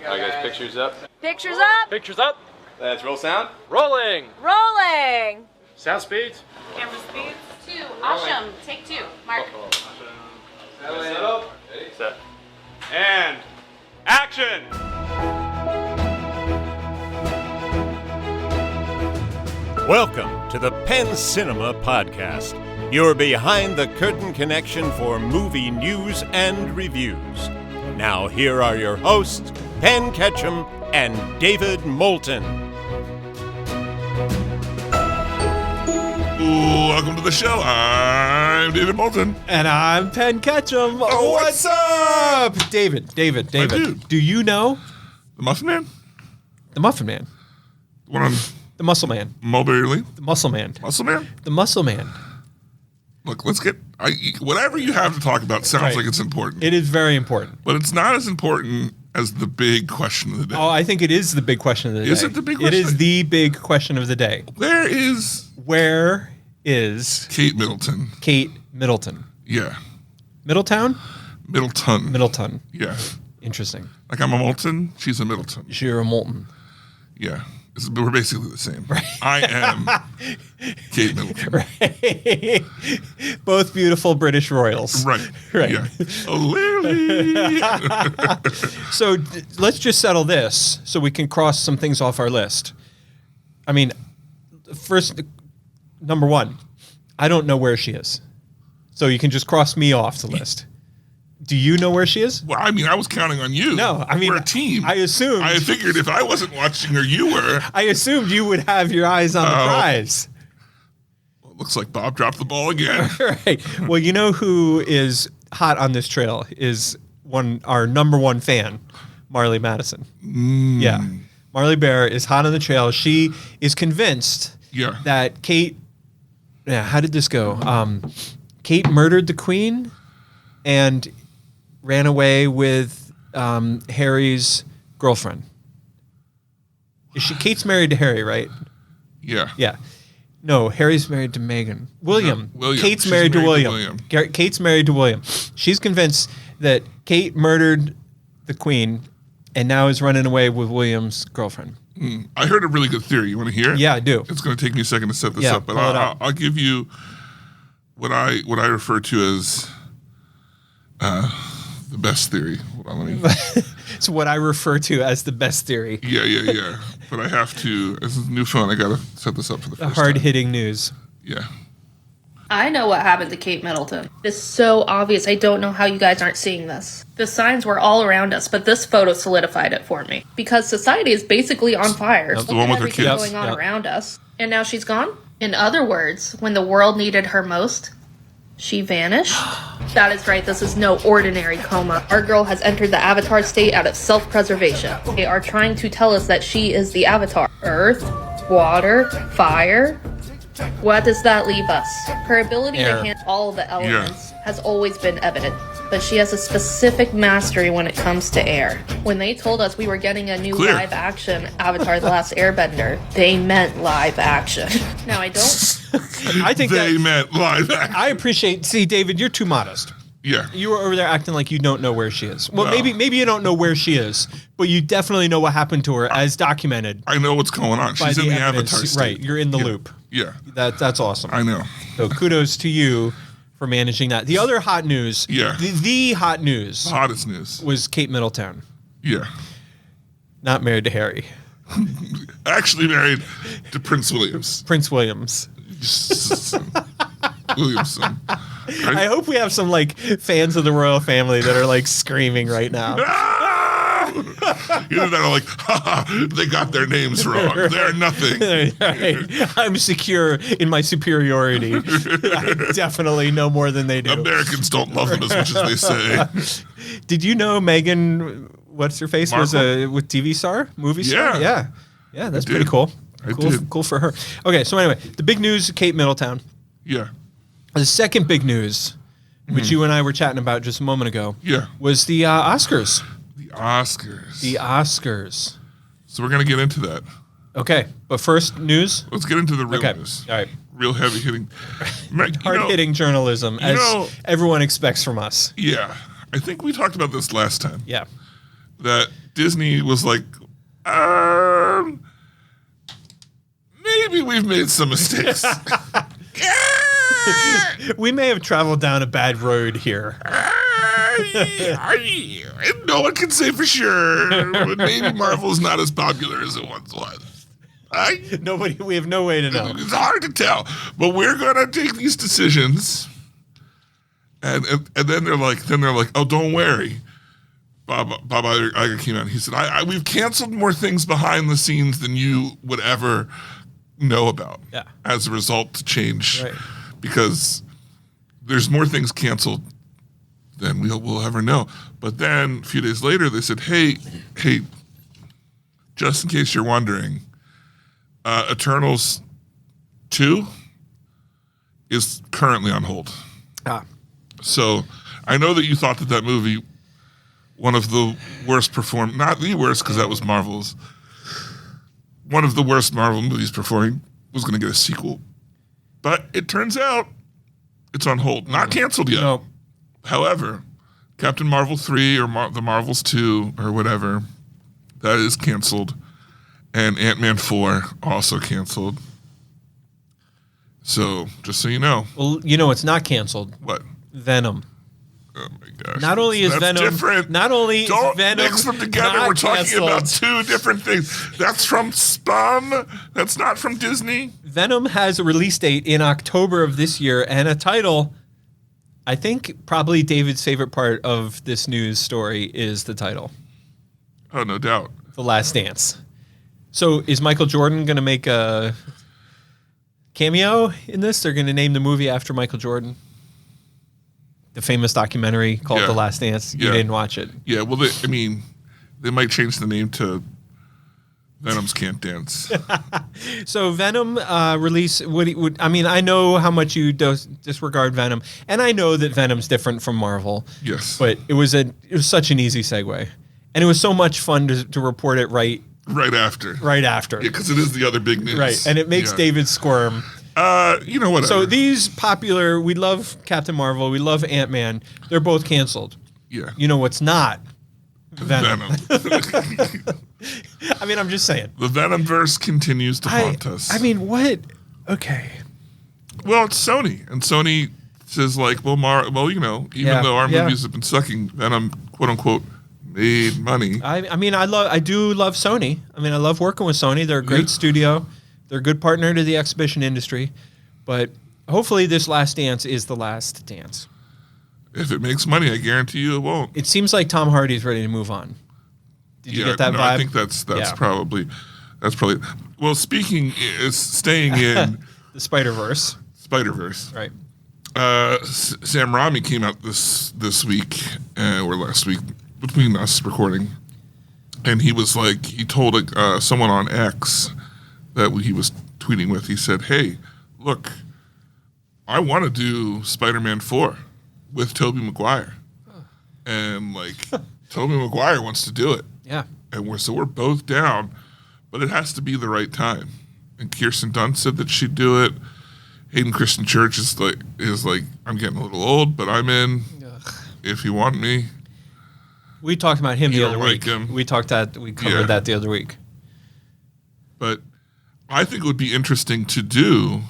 All right, guys, pictures up. Pictures up. Pictures up. Let's roll sound. Rolling. Rolling. Sound speeds. Camera speeds. 2. Awesome. Take 2. Mark. Set. And action. Welcome to the Penn Cinema Podcast, your behind-the-curtain connection for movie news and reviews. Now here are your hosts, Penn Ketchum and David Moulton. Welcome to the show. I'm David Moulton. And I'm Penn Ketchum. Oh, what's up? David. My dude. Do you know The Muffin Man? the Muffin Man? The one on The Muscle Man. Mulberry Lane? The Muscle Man. Muscle Man? The Muscle Man. Look, let's get... whatever you have to talk about sounds Right. like it's important. It is very important. But it's not as important as the big question of the day. Oh, I think it is the big question of the day. Is it the big It question? is the big question of the day. Where is Where is Kate Middleton? Kate Middleton? Yeah. Middletown? Middleton. Middleton. Yeah. Interesting. Like I'm a Moulton, she's a Middleton. You're a Moulton. Yeah. We're basically the same. Right. I am Kate Middleton. Right. Both beautiful British royals. Right. Right. Yeah. Oh, Lily. So let's just settle this so we can cross some things off our list. I mean, first, number one, I don't know where she is. So you can just cross me off the list. Do you know where she is? Well, I mean, I was counting on you. No, I mean, we're a team. I assumed. I figured if I wasn't watching her, you were. I assumed you would have your eyes on the prize. Well, it looks like Bob dropped the ball again. Right. Well, you know who is hot on this trail is our number one fan, Marley Madison. Yeah. Marley Bear is hot on the trail. She is convinced that Kate, how did this go? Kate murdered the queen and ran away with Harry's girlfriend. Kate's married to Harry, right? Yeah. Yeah. No, Harry's married to Meghan. William. No, William. Kate's She's married to married to William. William. Kate's married to William. She's convinced that Kate murdered the queen and now is running away with William's girlfriend. I heard a really good theory. You want to hear it? Yeah, I do. It's going to take me a second to set this Yeah, up, but pull it up. I'll give you what I refer to as the best theory. Hold on, let me. It's what I refer to as the best theory. Yeah. But I have to. This is a new phone. I got to set this up for the first time. Hard-hitting news. Yeah. I know what happened to Kate Middleton. It's so obvious. I don't know how you guys aren't seeing this. The signs were all around us, but this photo solidified it for me. Because society is basically on fire. The one with her Everything kids. going on around us. And now she's gone? In other words, when the world needed her most, she vanished? That is right, this is no ordinary coma. Our girl has entered the Avatar state out of self-preservation. They are trying to tell us that she is the Avatar. Earth, water, fire. What does that leave us? Her ability Air. to handle all the elements has always been evident, but she has a specific mastery when it comes to air. When they told us we were getting a new Clear. live-action Avatar The Last Airbender, they meant live action. Now, I don't... I think They meant live action. I appreciate... See, David, you're too modest. Yeah. You were over there acting like you don't know where she is. Well, maybe you don't know where she is, but you definitely know what happened to her as documented. I know what's going on. by She's in the evidence. Avatar state. Right, you're in the loop. Yeah. That's awesome. I know. So kudos to you for managing that. The other hot news, Yeah. the hot news Hottest news. was Kate Middleton, Yeah. not married to Harry. Actually married to Prince Williams. Prince Williams. Williamson. Right? I hope we have some like fans of the royal family that are like screaming right now. Either that or like, they got their names wrong. They're nothing. Right. I'm secure in my superiority. I definitely know more than they do. Americans don't love them as much as they say. Did you know Meghan, what's her face, was with TV star, movie star? Yeah. Yeah, that's pretty cool. I did. Cool for her. Okay, so anyway, the big news, Kate Middleton. Yeah. The second big news, which you and I were chatting about just a moment ago, was the Oscars. The Oscars. The Oscars. So we're going to get into that. Okay, but first news. Let's get into the real news. All right. Real heavy hitting. Hard-hitting journalism, as everyone expects from us. Yeah. I think we talked about this last time. Yeah. That Disney was like, maybe we've made some mistakes. We may have traveled down a bad road here. No one can say for sure, but maybe Marvel's not as popular as it once was. We have no way to know. It's hard to tell, but we're gonna take these decisions, and then they're like, oh, don't worry. Bob Iger came out and he said, we've canceled more things behind the scenes than you would ever know about. Yeah. As a result to change, Right. because there's more things canceled than we'll ever know. But then a few days later, they said, hey, just in case you're wondering, Eternals 2 is currently on hold. So I know that you thought that movie, one of the worst performed, not the worst because that was Marvel's, one of the worst Marvel movies performing, was going to get a sequel. But it turns out it's on hold. Not canceled yet. No. However, Captain Marvel 3 or the Marvels 2 or whatever, that is canceled. And Ant-Man 4 also canceled. So, just so you know. Well, you know it's not canceled. What? Venom. Oh my gosh. Not only is That's Venom different. Not only Don't is Venom mix them together. not We're talking canceled, about two different things. That's from Spawn. That's not from Disney. Venom has a release date in October of this year and a title. I think probably David's favorite part of this news story is the title, Oh, no doubt. The Last Dance. So is Michael Jordan going to make a cameo in this? They're going to name the movie after Michael Jordan. The famous documentary called Yeah. The Last Dance. You Yeah. didn't watch it. Yeah, well, they might change the name to Venom's Can't Dance. So Venom release. I know how much you disregard Venom, and I know that Venom's different from Marvel. Yes. But it was such an easy segue, and it was so much fun to report it right after. after. Yeah, because it is the other big news. Right, and it makes Yeah. David squirm. Whatever. So these popular, we love Captain Marvel, we love Ant-Man. They're both canceled. Yeah. You know what's not? Venom. Venom. I'm just saying. The Venomverse continues to haunt us. What? Okay. Well, it's Sony, and Sony says like, even though our movies have been sucking, Venom, quote unquote, made money. I do love Sony. I love working with Sony. They're a great studio. They're a good partner to the exhibition industry. But hopefully this Last Dance is the last dance. If it makes money, I guarantee you it won't. It seems like Tom Hardy's ready to move on. Did you get that vibe? I think that's probably. Well, staying in the Spider-Verse. Right. Sam Raimi came out this week or last week between us recording, and he was like, he told someone on X that he was tweeting with. He said, "Hey, look, I want to do Spider-Man 4 with Tobey Maguire, and Tobey Maguire wants to do it." Yeah. And we're both down, but it has to be the right time. And Kirsten Dunst said that she'd do it. Hayden Christensen is like, I'm getting a little old, but I'm in. Ugh. If you want me. We talked about him the other week. Him. We covered that the other week. But I think it would be interesting to do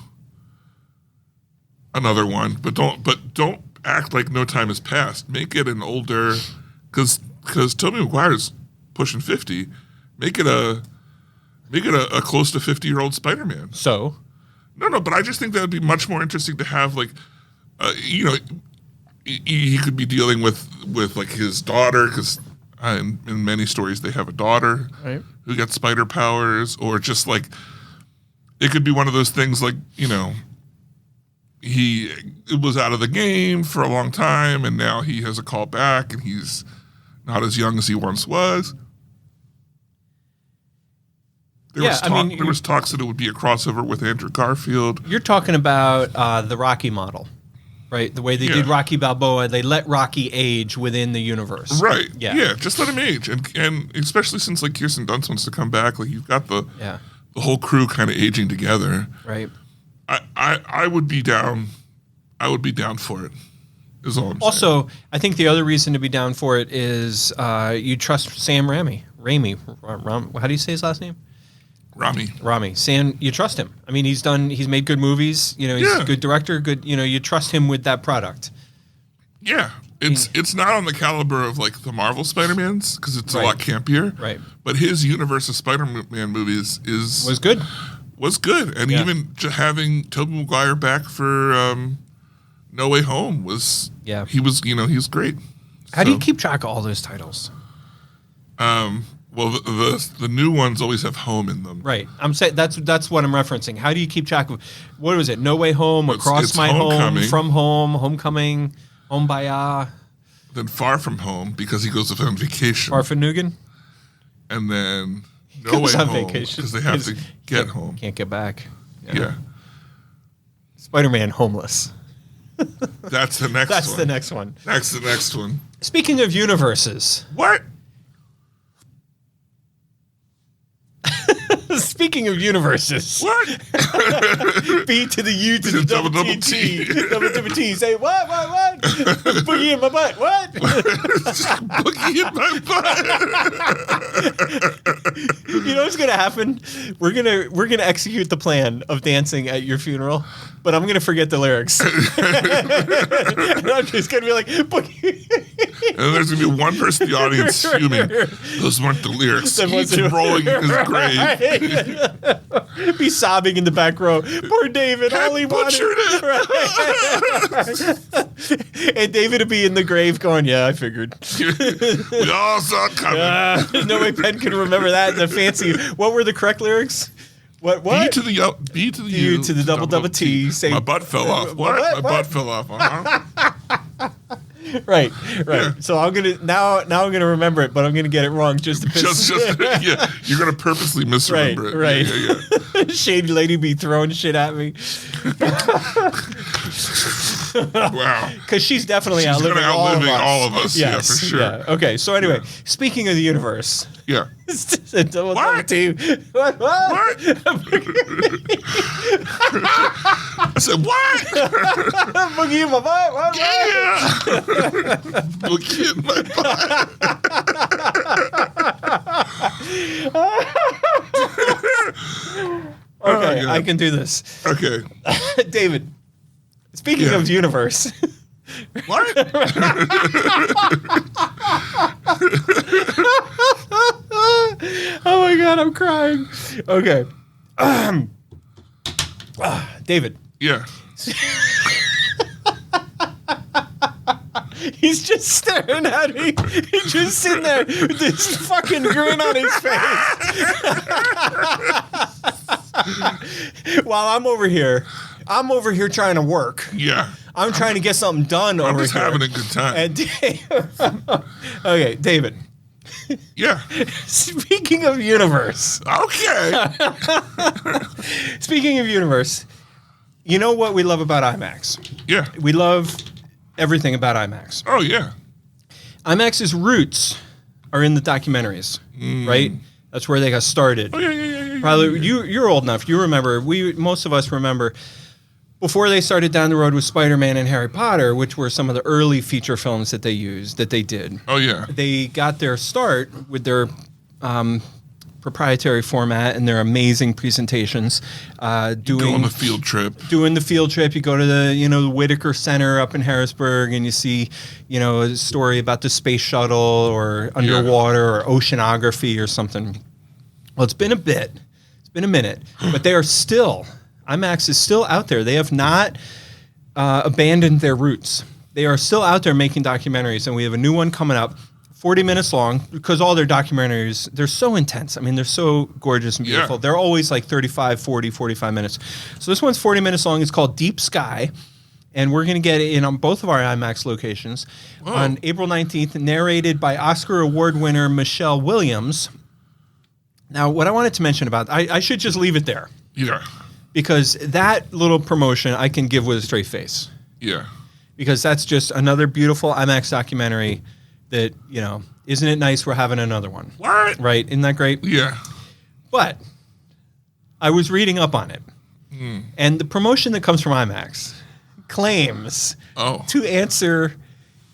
another one, but don't act like no time has passed. Make it an older, because Tobey Maguire's pushing 50. Make it a close to 50-year-old Spider-Man. So? No, but I just think that would be much more interesting to have he could be dealing with his daughter, because in many stories they have a daughter who gets spider powers, or just it could be one of those things he was out of the game for a long time, and now he has a call back, and he's not as young as he once was. There was talks that it would be a crossover with Andrew Garfield. You're talking about the Rocky model, right? The way they did Rocky Balboa, they let Rocky age within the universe. Right. Yeah, just let him age. And especially since Kirsten Dunst wants to come back, you've got the whole crew kind of aging together. Right. I would be down. I would be down for it Is all I'm saying. Also, I think the other reason to be down for it is you trust Sam Raimi. How do you say his last name? Rami. Sam, you trust him. I mean, he's made good movies. He's a good director. Good, you trust him with that product. Yeah. It's not on the caliber of like the Marvel Spider-Mans because it's a lot campier. Right. But his universe of Spider-Man movies was good. Was good. And even having Tobey Maguire back for No Way Home was he was great. How do you keep track of all those titles? Well, the new ones always have home in them. Right. I'm saying that's what I'm referencing. How do you keep track of what was it? No Way Home, Across My Home, From Home, Homecoming, Home Baya. Then Far From Home because he goes on vacation. Farfanugan. And then No Way Home because they have to get home. Can't get back. Yeah. Spider-Man Homeless. That's the next one. That's the next one. That's the next one. Speaking of universes. What? Speaking of universes. What? B to the U to the double T. Double T. Say what? Boogie in my butt. What? Boogie in my butt. You know what's gonna happen? We're gonna execute the plan of dancing at your funeral, but I'm gonna forget the lyrics. And I'm just gonna be like, Boogie. And then there's gonna be one person in the audience fuming. Those weren't the lyrics. He's rolling in his grave. Be sobbing in the back row. Poor David. All he wanted. Right. And David would be in the grave going, "Yeah, I figured." We all saw it coming. There's no way Penn can remember that. The fancy. What were the correct lyrics? What? B to the U to the double T. Say, my butt fell off. What? My butt fell off. Right. Yeah. So I'm gonna now I'm gonna remember it, but I'm gonna get it wrong just to piss. Yeah, you're gonna purposely misremember it. Right. Yeah. Shady lady be throwing shit at me. Wow. Because she's definitely outliving all of us. Yes. Yeah, for sure. Yeah. Okay. So anyway, speaking of the universe. Yeah. What? Team. What? I said, what? Boogie in my butt. What? Yeah. Boogie in my butt. Okay, I can do this. Okay. David, speaking of universe. What? Oh my God, I'm crying. Okay. David. Yeah. He's just staring at me. He's just sitting there with this fucking grin on his face. While I'm over here trying to work. Yeah. I'm trying to get something done over here. I'm just having a good time. And okay, David. Yeah. Speaking of universe. Okay. Speaking of universe, you know what we love about IMAX? Yeah. We love everything about IMAX. Oh, yeah. IMAX's roots are in the documentaries, right? That's where they got started. Oh, yeah. Probably you're old enough. You remember. Most of us remember before they started down the road with Spider-Man and Harry Potter, which were some of the early feature films that they did. Oh, yeah. They got their start with their proprietary format and their amazing presentations. Doing the field trip. You go to the Whitaker Center up in Harrisburg, and you see, a story about the space shuttle or underwater or oceanography or something. Well, it's been a bit. It's been a minute, but they are still. IMAX is still out there. They have not abandoned their roots. They are still out there making documentaries, and we have a new one coming up, 40 minutes long, because all their documentaries, they're so intense. I mean, they're so gorgeous and beautiful. Yeah. They're always like 35, 40, 45 minutes. So this one's 40 minutes long. It's called Deep Sky, and we're going to get it in on both of our IMAX locations on April 19th, narrated by Oscar Award winner Michelle Williams. Now, what I wanted to mention about, I should just leave it there. Yeah. Because that little promotion I can give with a straight face. Yeah. Because that's just another beautiful IMAX documentary that, isn't it nice we're having another one? What? Right? Isn't that great? Yeah. But I was reading up on it. And the promotion that comes from IMAX claims Oh. to answer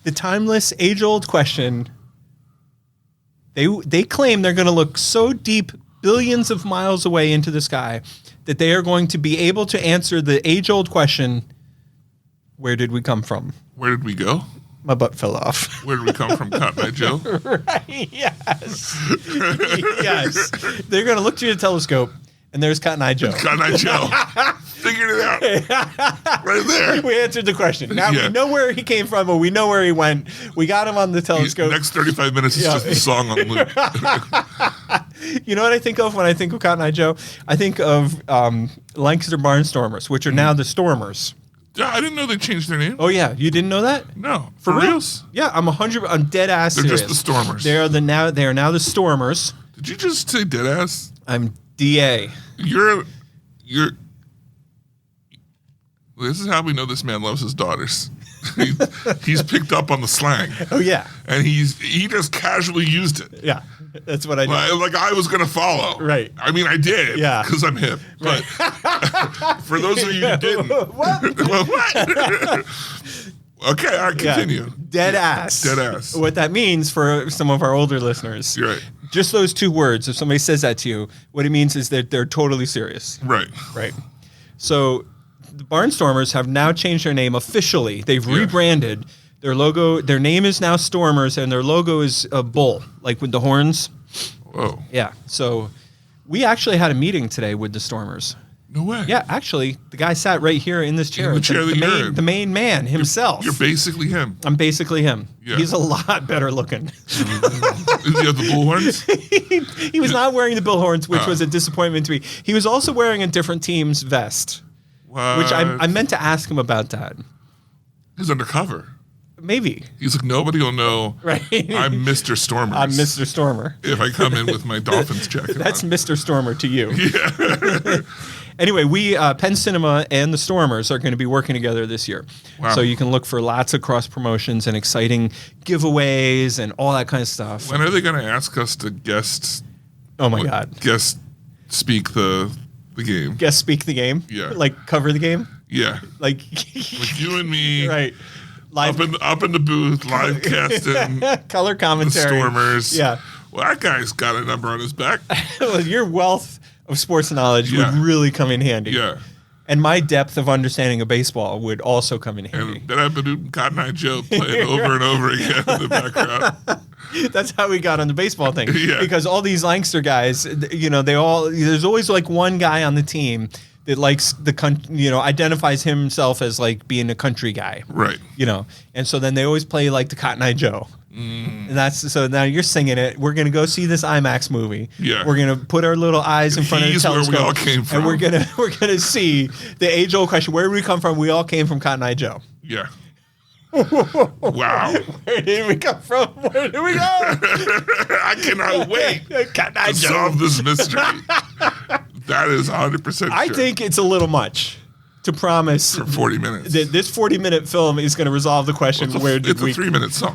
the timeless, age-old question. They claim they're going to look so deep, billions of miles away into the sky, that they are going to be able to answer the age-old question, where did we come from? Where did we go? My butt fell off. Where did we come from, Cotton Eye Joe? Right, yes. Yes. They're going to look through the telescope, and there's Cotton Eye Joe. Cotton Eye Joe. Figured it out. Right there. We answered the question. Now Yeah. we know where he came from, and we know where he went. We got him on the telescope. Next 35 minutes is just a song on loop. You know what I think of when I think of Cotton Eye Joe? I think of Lancaster Barnstormers, which are now the Stormers. Yeah, I didn't know they changed their name. Oh yeah, you didn't know that? No, for reals? Yeah, I'm dead ass. They're serious. just the Stormers. They are now the Stormers. Did you just say dead ass? I'm DA. You're. This is how we know this man loves his daughters. He's picked up on the slang, Oh yeah, and he just casually used it. yeah. That's what I do. Like I was gonna follow. Right. I mean, I did. Yeah. Because I'm hip. But for those of you who didn't, What? well, what? Okay, all right, continue. Dead ass. Dead ass. What that means for some of our older listeners. You're right. Just those two words. If somebody says that to you, what it means is that they're totally serious. Right. Right. So the Barnstormers have now changed their name officially. They've rebranded. Their logo, their name is now Stormers, and their logo is a bull, like with the horns. Whoa. Yeah. So we actually had a meeting today with the Stormers. No way. Yeah, actually, the guy sat right here in this chair. the chair that you're in. The main man himself. You're basically him. I'm basically him. Yeah. He's a lot better looking. Does he have the bullhorns? He was not wearing the bill horns, which was a disappointment to me. He was also wearing a different team's vest, What? which I meant to ask him about that. He's undercover. Maybe. He's like, nobody will know Right. I'm Mr. Stormer. I'm Mr. Stormer. If I come in with my Dolphins jacket That's on. Mr. Stormer to you. Yeah. Anyway, we Penn Cinema and the Stormers are going to be working together this year. Wow. So you can look for lots of cross promotions and exciting giveaways and all that kind of stuff. When are they going to ask us to guest Oh my God. guest speak the game? Guest speak the game? Yeah. Like cover the game? Yeah. Like, Like you and me right. Live up in the booth, live casting color the commentary. Stormers. Yeah. Well, that guy's got a number on his back. Well, your wealth of sports knowledge would Yeah. really come in handy. Yeah. And my depth of understanding of baseball would also come in handy. And then I've been doing Cotton Eye Joe playing over and over again in the background. That's how we got on the baseball thing. Yeah. Because all these Lancaster guys, you know, there's always like one guy on the team that likes identifies himself as like being a country guy. Right. You know, and so then they always play like the Cotton Eye Joe. And so now you're singing it. We're gonna go see this IMAX movie. Yeah. We're gonna put our little eyes in front of the He's where we telescope. all came from. And we're gonna see the age old question: where did we come from? We all came from Cotton Eye Joe. Yeah. Wow. Where did we come from? Where did we go? I cannot wait Cotton Eye to Joe. solve this mystery. That is 100% sure. I think it's a little much to promise for 40 minutes. that this 40-minute film is going to resolve the question: where did it's we? a 3-minute song.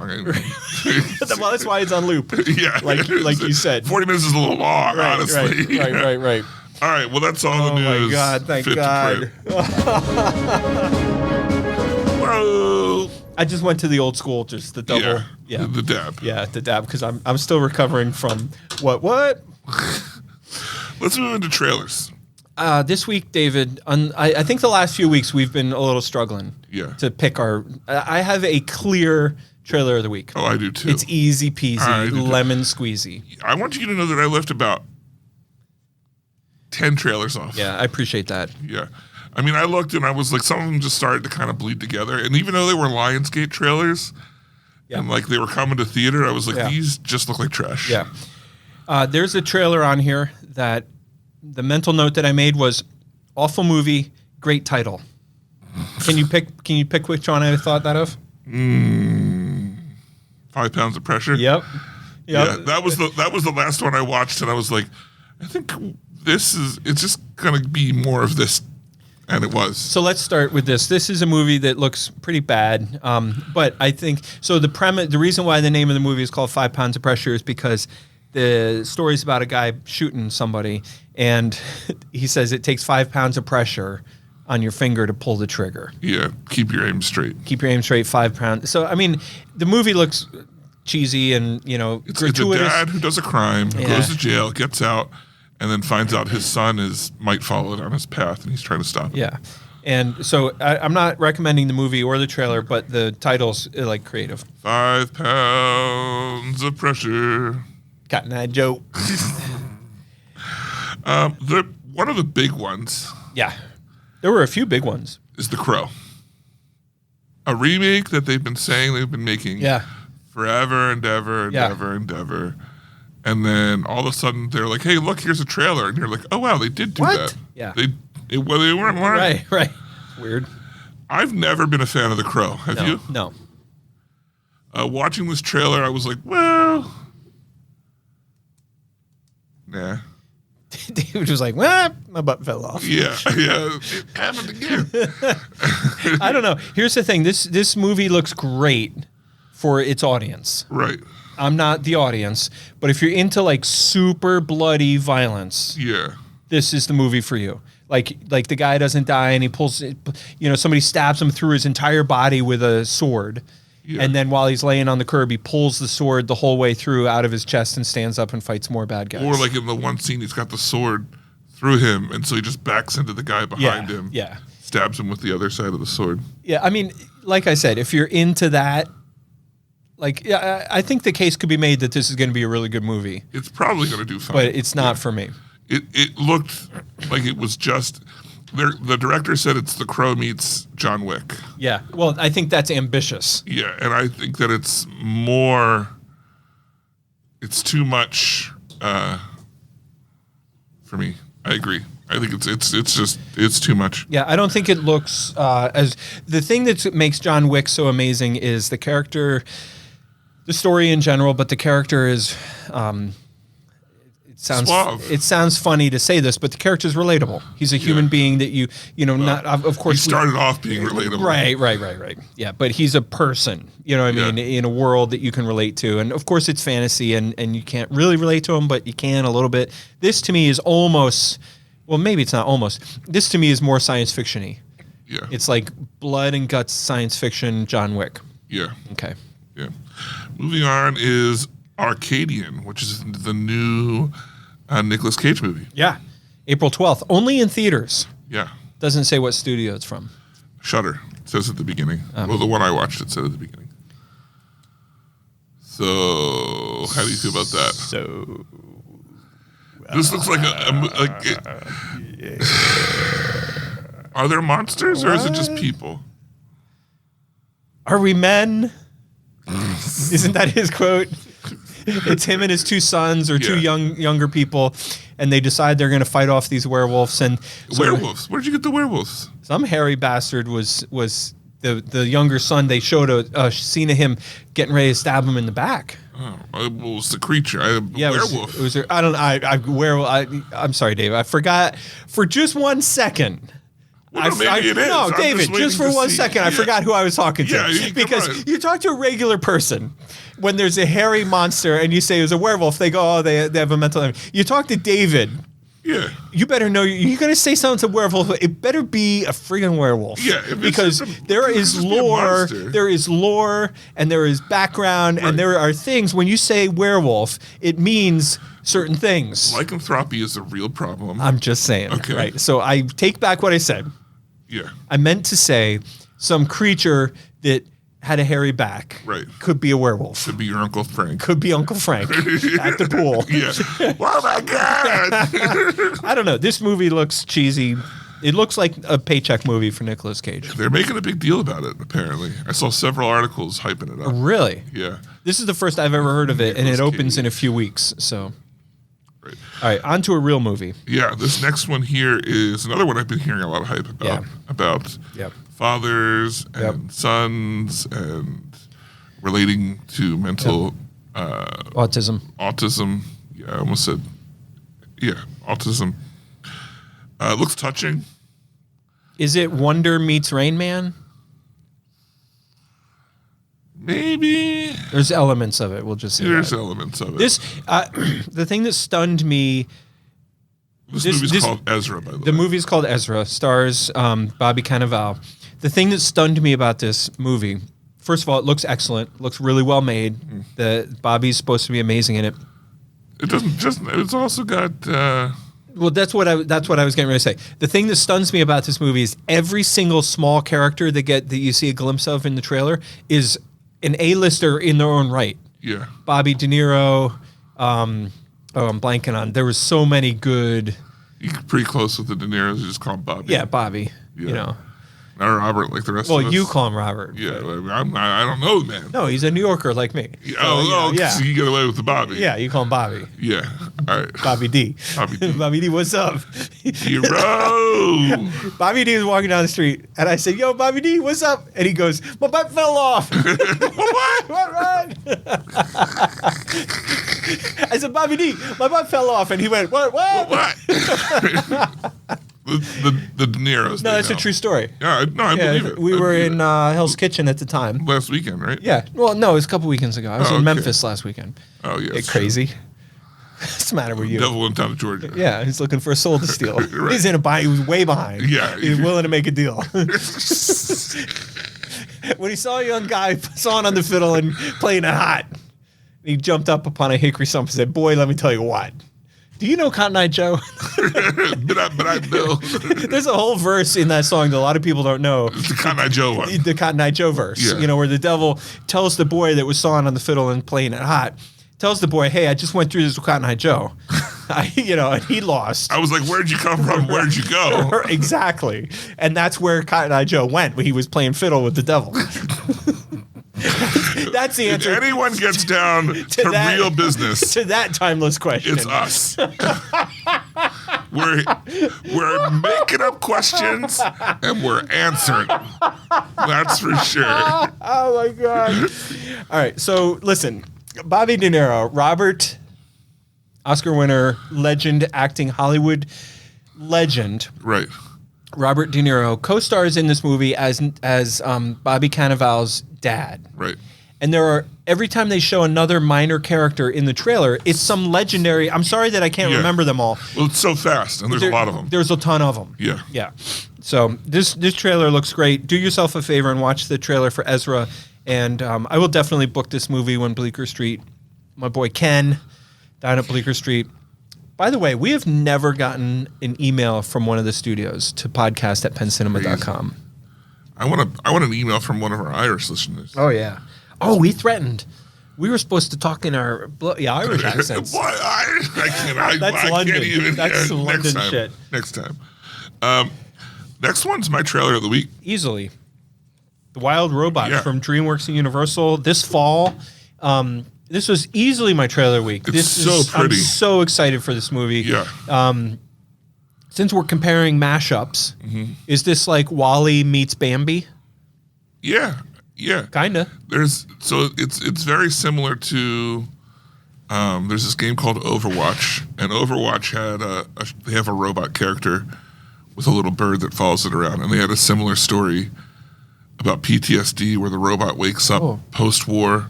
Well, that's why it's on loop. Yeah. like you said. 40 minutes is a little long, honestly. Right. All right, well, that's all the news. Oh my God! Thank fit to God. print. Bro. I just went to the old school, just the double. Yeah. The dab. Yeah, the dab, because I'm still recovering from what? Let's move into trailers. This week, David, I think the last few weeks we've been a little struggling. Yeah. To pick I have a clear trailer of the week. Oh, I do too. It's easy peasy, I do too. lemon squeezy. I want you to know that I left about 10 trailers off. Yeah, I appreciate that. Yeah. I mean, I looked and I was like, some of them just started to kind of bleed together. And even though they were Lionsgate trailers and like they were coming to theater, I was like, these just look like trash. Yeah. There's a trailer on here that the mental note that I made was awful movie, great title. Can you pick which one I thought that of? 5 Pounds of Pressure. Yep. Yeah, that was the last one I watched, and I was like, I think it's just gonna be more of this, and it was. So let's start with this. This is a movie that looks pretty bad, but I think so. The reason why the name of the movie is called 5 Pounds of Pressure is because the story's about a guy shooting somebody, and he says it takes 5 pounds of pressure on your finger to pull the trigger. Yeah, keep your aim straight. Keep your aim straight, 5 pounds. So, I mean, the movie looks cheesy and, It's gratuitous. a dad who does a crime, Yeah. goes to jail, gets out, and then finds out his son might follow down his path, and he's trying to stop him. Yeah. And so I'm not recommending the movie or the trailer, but the title's like creative. 5 pounds of pressure. Cotton Eye Joe. One of the big ones Yeah. There were a few big ones. is The Crow. A remake that they've been saying they've been making Yeah. forever and ever and Yeah. ever and ever. And then all of a sudden they're like, hey, look, here's a trailer. And you're like, oh, wow, they did do What? that. Yeah. They weren't lying. Right. Weird. I've never been a fan of The Crow. Have you? No. Watching this trailer, I was like, well, nah. David was like, well, my butt fell off. Yeah, it happened again. I don't know. Here's the thing. This movie looks great for its audience. Right. I'm not the audience, but if you're into like super bloody violence, Yeah. this is the movie for you. Like the guy doesn't die and he pulls, somebody stabs him through his entire body with a sword. Yeah. And then while he's laying on the curb, he pulls the sword the whole way through out of his chest and stands up and fights more bad guys. Or like in the one scene, he's got the sword through him, and so he just backs into the guy behind him. Yeah. Stabs him with the other side of the sword. Yeah. I mean, like I said, if you're into that, I think the case could be made that this is going to be a really good movie, It's probably going to do fine. but it's not for me. It looked like it was just... The director said it's The Crow meets John Wick. Yeah. Well, I think that's ambitious. Yeah, and I think that it's more... It's too much for me. I agree. I think it's too much. Yeah, I don't think it looks as the thing that makes John Wick so amazing is the character, the story in general, but the character is Suave. it sounds funny to say this, but the character is relatable. He's a human being that not of course He started off being relatable. Right. Yeah, but he's a person, you know what I mean, in a world that you can relate to. And of course it's fantasy and you can't really relate to him, but you can a little bit. This to me is almost, well, maybe it's not almost. This to me is more science fiction-y. Yeah. It's like blood and guts science fiction John Wick. Yeah. Okay. Yeah. Moving on is Arcadian, which is the new Nicolas Cage movie. Yeah. April 12th. Only in theaters. Yeah. Doesn't say what studio it's from. Shudder. It says at the beginning. Well, the one I watched, it said at the beginning. So, how do you feel about that? So... This looks like Are there monsters or is it just people? Are we men? Isn't that his quote? It's him and his 2 sons or 2 younger people, and they decide they're going to fight off these werewolves. And so Werewolves? Where'd you get the werewolves? some hairy bastard was the younger son. They showed a scene of him getting ready to stab him in the back. Oh, it was the creature. Yeah, werewolf. It was I don't know. Werewolf. I'm sorry, Dave. I forgot for just 1 second. Well, maybe it is. No, I'm David, waiting just for to 1 see. second, I forgot who I was talking to. Yeah, come because on. you talk to a regular person when there's a hairy monster and you say it was a werewolf, they go, oh, they have a mental image. You talk to David. Yeah. You better know you're going to say something to werewolf. It better be a friggin' werewolf. Yeah, if it's because just there it is could just be a lore, monster. there is lore, and there is background, and there are things. When you say werewolf, it means certain things. Lycanthropy is a real problem. I'm just saying. Okay. Right. So I take back what I said. Yeah. I meant to say some creature that had a hairy back. Right. Could be a werewolf. Could be your Uncle Frank. Could be Uncle Frank at the pool. Yeah. Oh my God. I don't know. This movie looks cheesy. It looks like a paycheck movie for Nicolas Cage. They're making a big deal about it, apparently. I saw several articles hyping it up. Really? Yeah. This is the first I've ever heard of it, and it Nicolas opens Cage. in a few weeks. So, Right. all right, on to a real movie. Yeah, this next one here is another one I've been hearing a lot of hype about. Yeah. About Yep. fathers and sons and relating to mental Autism. Yeah, I almost said, autism. Looks touching. Is it Wonder meets Rain Man? Maybe. There's elements of it. We'll just say There's that. elements of it. This the thing that stunned me This movie's called Ezra, by the way. The movie's called Ezra. Stars Bobby Cannavale. The thing that stunned me about this movie, first of all, it looks excellent. Looks really well made. Bobby's supposed to be amazing in it. It doesn't just. It's also got. Well, that's what I was getting ready to say. The thing that stuns me about this movie is every single small character that you see a glimpse of in the trailer is an A-lister in their own right. Yeah. Bobby De Niro. I'm blanking on. There was so many good. You're pretty close with the De Niro's. You just call him Bobby. Yeah, Bobby. Yeah. You know. Not Robert like the rest of us. Well, you call him Robert. Yeah, I don't know, man. No, he's a New Yorker like me. Yeah. So you get away with the Bobby. Yeah, you call him Bobby. Yeah. All right. Bobby D. Bobby D. Bobby D, what's up? Hero. Bobby D was walking down the street, and I said, "Yo, Bobby D, what's up?" And he goes, "My butt fell off." What? I said, "Bobby D, my butt fell off," and he went, "What? The De Niro's. No, that's a true story. Yeah, I believe it. We were in Hell's Kitchen at the time. Last weekend, right? Yeah. Well, no, it was a couple weekends ago. I was in okay. Memphis last weekend. Oh, yeah. Get crazy. What's the matter with you? Devil in town of Georgia. Yeah, he's looking for a soul to steal. Right. He's in a bind. He was way behind. Yeah. He's willing to make a deal. When he saw a young guy sawing on the fiddle and playing it hot, he jumped up upon a hickory stump and said, "Boy, let me tell you what. Do you know Cotton Eye Joe?" but I know. There's a whole verse in that song that a lot of people don't know. It's the Cotton Eye Joe one. The Cotton Eye Joe verse. Yeah. You know, where the devil tells the boy that was sawing on the fiddle and playing it hot, tells the boy, "Hey, I just went through this with Cotton Eye Joe." And he lost. I was like, "Where'd you come from? Where'd you go?" Exactly. And that's where Cotton Eye Joe went when he was playing fiddle with the devil. That's the answer. If anyone gets down to real business, to that timeless question. it's us. We're making up questions and we're answering them. That's for sure. Oh my God. All right. So listen, Bobby De Niro, Robert, Oscar winner, legend, acting Hollywood legend. Right. Robert De Niro co-stars in this movie as Bobby Cannavale's dad. Right. And every time they show another minor character in the trailer, it's some legendary. I'm sorry that I can't remember them all. Well, it's so fast, and there's a lot of them. There's a ton of them. Yeah. Yeah. So this trailer looks great. Do yourself a favor and watch the trailer for Ezra. And I will definitely book this movie when Bleecker Street. My boy Ken down at Bleecker Street. By the way, we have never gotten an email from one of the studios to podcast@penncinema.com. I want an email from one of our Irish listeners. Oh, yeah. Oh, we threatened. We were supposed to talk in our Irish accents. Why I That's London. can't even. That's London next time, shit. Next time. Next one's my trailer of the week. Easily. The Wild Robot Yeah. from DreamWorks and Universal this fall. This was easily my trailer week. It's I'm pretty. so excited for this movie. Yeah. Since we're comparing mashups, is this like Wall-E meets Bambi? Yeah. Yeah. Kinda. It's very similar to there's this game called Overwatch, and Overwatch had they have a robot character with a little bird that follows it around, and they had a similar story about PTSD where the robot wakes up post-war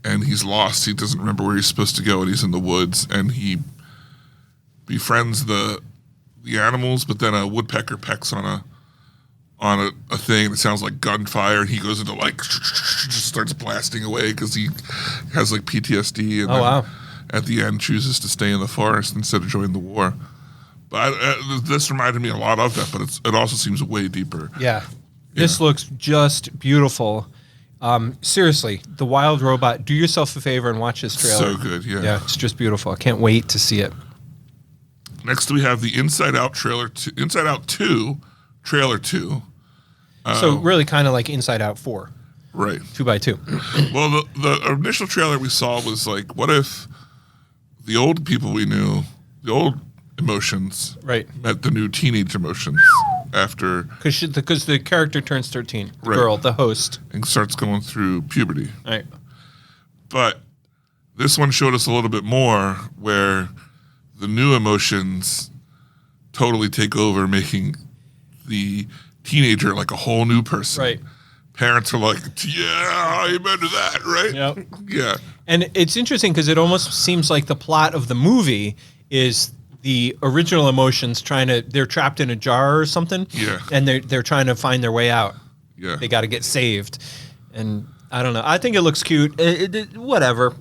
and he's lost. He doesn't remember where he's supposed to go, and he's in the woods, and he befriends the animals, but then a woodpecker pecks on a thing that sounds like gunfire, and he goes into just starts blasting away because he has like PTSD, and then at the end chooses to stay in the forest instead of join the war. But this reminded me a lot of that, but it also seems way deeper. Yeah. This looks just beautiful. Seriously, The Wild Robot, do yourself a favor and watch this trailer. So good, yeah. Yeah, it's just beautiful. I can't wait to see it. Next we have the Inside Out 2, trailer 2. So really kind of like Inside Out 4. Right. 2x2. Well, the initial trailer we saw was like, what if the old people we knew, the old emotions, met the new teenage emotions after... Because the character turns 13. The Right. girl, the host. And starts going through puberty. Right. But this one showed us a little bit more where the new emotions totally take over, making the teenager like a whole new person. Right. Parents are like, yeah, amen to that, right? Yep. Yeah. And it's interesting because it almost seems like the plot of the movie is the original emotions they're trapped in a jar or something. Yeah. And they're trying to find their way out. Yeah. They got to get saved. And I don't know. I think it looks cute. Whatever.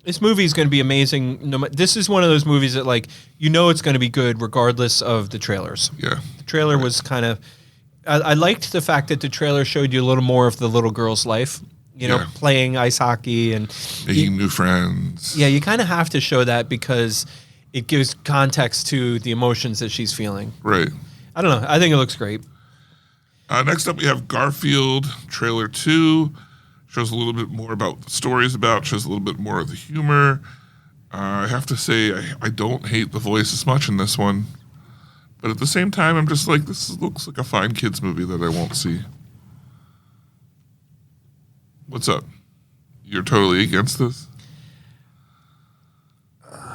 This movie is going to be amazing. This is one of those movies that, like, it's going to be good regardless of the trailers. Yeah. The trailer was kind of... I liked the fact that the trailer showed you a little more of the little girl's life. Playing ice hockey and... Making new friends. Yeah, you kind of have to show that because it gives context to the emotions that she's feeling. Right. I don't know. I think it looks great. Next up, we have Garfield, trailer 2. Shows a little bit more about what the story's about, shows a little bit more of the humor. I have to say, I don't hate the voice as much in this one. But at the same time, I'm just like, this looks like a fine kids movie that I won't see. What's up? You're totally against this?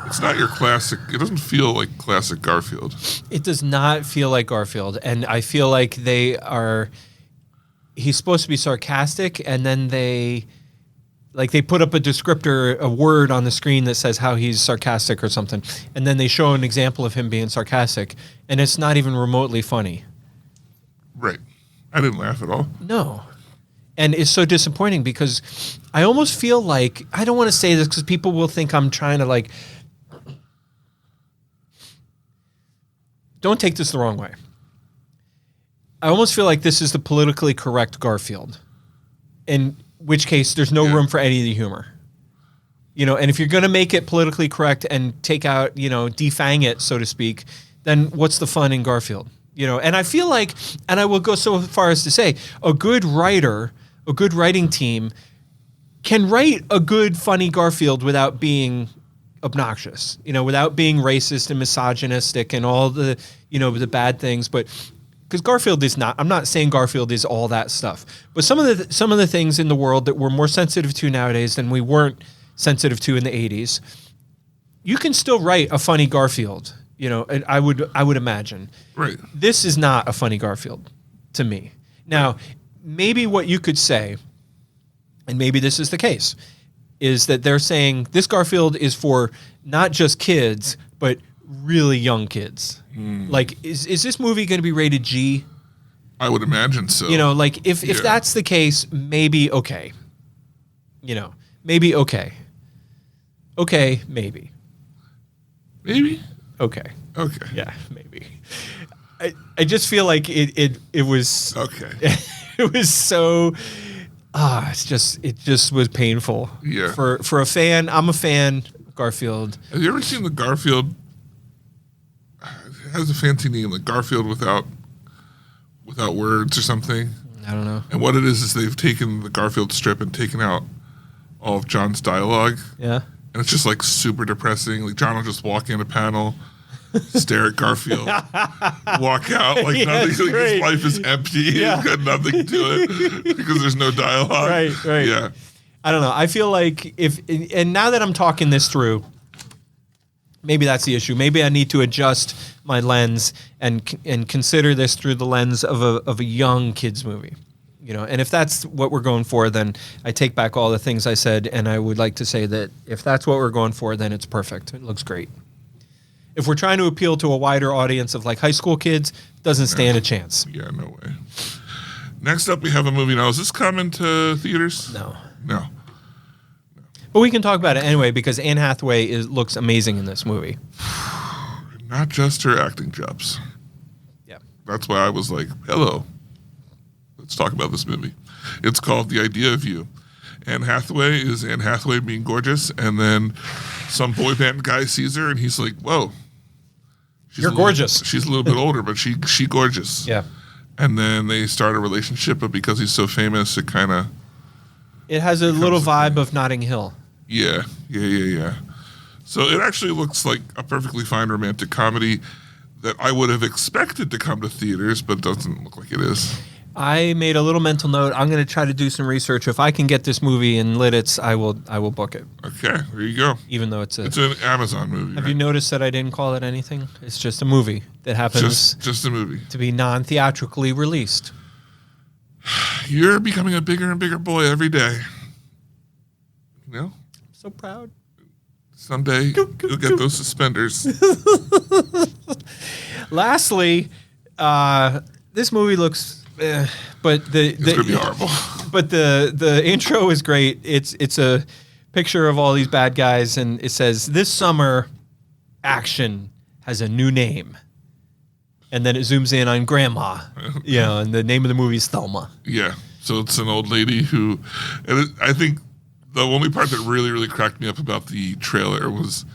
It's not your classic. It doesn't feel like classic Garfield. It does not feel like Garfield. And I feel like he's supposed to be sarcastic, and then they put up a descriptor, a word on the screen that says how he's sarcastic or something, and then they show an example of him being sarcastic, and it's not even remotely funny. Right. I didn't laugh at all. No. And it's so disappointing because I almost feel like, I don't want to say this because people will think I'm trying to, like, don't take this the wrong way. I almost feel like this is the politically correct Garfield, in which case there's no room for any of the humor. And if you're going to make it politically correct and take out, defang it, so to speak, then what's the fun in Garfield? And I feel like, and I will go so far as to say, a good writing team can write a good, funny Garfield without being obnoxious, without being racist and misogynistic and all the, the bad things, but... Because Garfield is not. I'm not saying Garfield is all that stuff, but some of the things in the world that we're more sensitive to nowadays than we weren't sensitive to in the '80s, you can still write a funny Garfield. And I would imagine. Right. This is not a funny Garfield to me. Now, maybe what you could say, and maybe this is the case, is that they're saying this Garfield is for not just kids, but really young kids. Like, is this movie going to be rated G? I would imagine so. If that's the case, maybe okay. Maybe okay. Okay, maybe. Maybe? Okay. Okay. Yeah, maybe. I just feel like it was... Okay. It was so... it just was painful. Yeah. For a fan, I'm a fan of Garfield. Have you ever seen the Garfield... It has a fancy name, like Garfield without words or something. I don't know. And what it is they've taken the Garfield strip and taken out all of John's dialogue. Yeah. And it's just like super depressing. Like John will just walk in a panel, stare at Garfield, walk out like nothing. Like his life is empty. Yeah. He's got nothing to it because there's no dialogue. Right. Yeah. I don't know. I feel like and now that I'm talking this through, maybe that's the issue. Maybe I need to adjust my lens and consider this through the lens of a young kids movie, And if that's what we're going for, then I take back all the things I said, and I would like to say that if that's what we're going for, then it's perfect. It looks great. If we're trying to appeal to a wider audience of like high school kids, it doesn't stand a chance. Yeah, no way. Next up, we have a movie. Now, is this coming to theaters? No. But we can talk about it anyway because Anne Hathaway looks amazing in this movie. Not just her acting jobs. Yeah. That's why I was like, hello. Let's talk about this movie. It's called The Idea of You. Anne Hathaway is Anne Hathaway being gorgeous, and then some boy band guy sees her, and he's like, whoa. You're gorgeous. She's a little bit older, but she gorgeous. Yeah. And then they start a relationship, but because he's so famous, it kind of... It has a little vibe of Notting Hill. Yeah. So it actually looks like a perfectly fine romantic comedy that I would have expected to come to theaters, but it doesn't look like it is. I made a little mental note. I'm going to try to do some research. If I can get this movie in Lidditz, I will book it. Okay, there you go. Even though it's an Amazon movie. Have you noticed that I didn't call it anything? It's just a movie that happens just a movie to be non-theatrically released. You're becoming a bigger and bigger boy every day. I'm so proud. Someday you'll get those suspenders. Lastly, this movie looks, but It's gonna be horrible. But the intro is great. It's a picture of all these bad guys, and it says, "This summer, action has a new name." And then it zooms in on Grandma, and the name of the movie is Thelma. Yeah. So it's an old lady who, I think the only part that really, really cracked me up about the trailer was,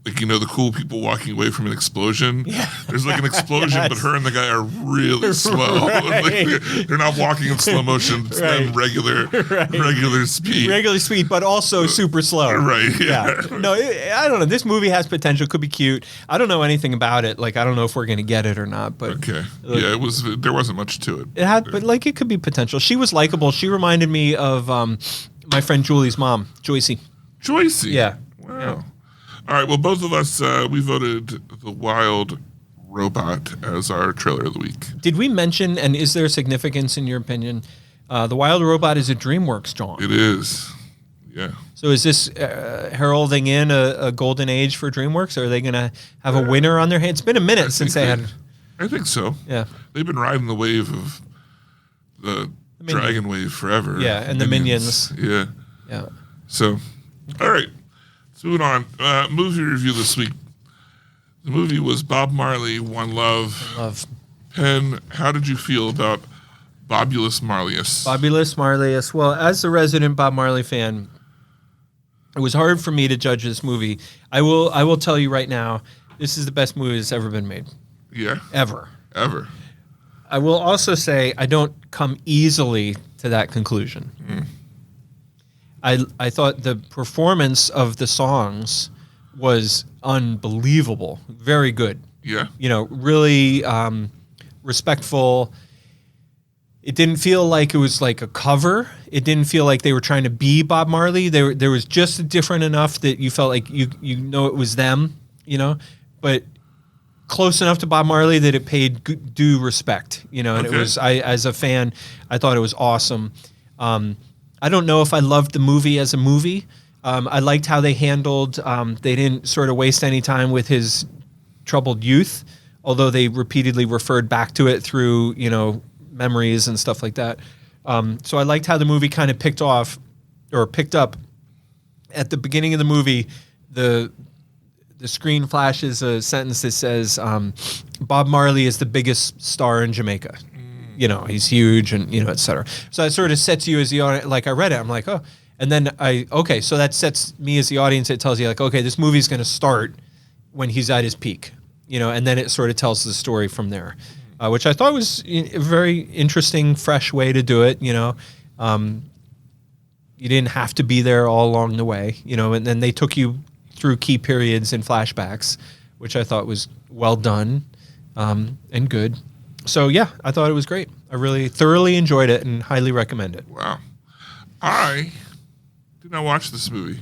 like, the cool people walking away from an explosion. Yeah. There's like an explosion, but her and the guy are really slow. Right. Like, they're not walking in slow motion. It's them regular speed. Regular speed, but also super slow. Right. Yeah. No, I don't know. This movie has potential. Could be cute. I don't know anything about it. Like, I don't know if we're going to get it or not. But Okay. Yeah, there wasn't much to it. it had, but like, it could be potential. She was likable. She reminded me of my friend Julie's mom, Joycey. Joycey. Yeah. Wow. Yeah. All right. Well, both of us, we voted The Wild Robot as our trailer of the week. Did we mention, and is there significance in your opinion? The Wild Robot is a DreamWorks joint. It is. Yeah. So is this heralding in a golden age for DreamWorks? Or are they going to have a winner on their hands? It's been a minute since they had. I think so. Yeah. They've been riding the wave of the Dragon Wave forever. Yeah, and the Minions. Yeah. Yeah. So, all right. Let's move on. Movie review this week. The movie was Bob Marley, One Love. Love. Penn, how did you feel about Bobulus Marlius? Bobulus Marlius. Well, as the resident Bob Marley fan, it was hard for me to judge this movie. I will tell you right now, this is the best movie that's ever been made. Yeah. Ever. I will also say I don't come easily to that conclusion. I thought the performance of the songs was unbelievable. Very good. Yeah. Really respectful. It didn't feel like it was like a cover. It didn't feel like they were trying to be Bob Marley. There was just different enough that you felt like you know it was them, but close enough to Bob Marley that it paid due respect, and it was, as a fan, I thought it was awesome. I don't know if I loved the movie as a movie. I liked how they handled, they didn't sort of waste any time with his troubled youth, although they repeatedly referred back to it through, memories and stuff like that. So I liked how the movie kind of picked up at the beginning of the movie. The screen flashes a sentence that says, Bob Marley is the biggest star in Jamaica. He's huge and, et cetera. So that sort of sets you as the audience, like I read it, I'm like, oh, and then so that sets me as the audience. It tells you like, okay, this movie's going to start when he's at his peak, and then it sort of tells the story from there, which I thought was a very interesting, fresh way to do it. You didn't have to be there all along the way, and then they took you through key periods and flashbacks, which I thought was well done and good. So, yeah, I thought it was great. I really thoroughly enjoyed it and highly recommend it. Wow. I did not watch this movie.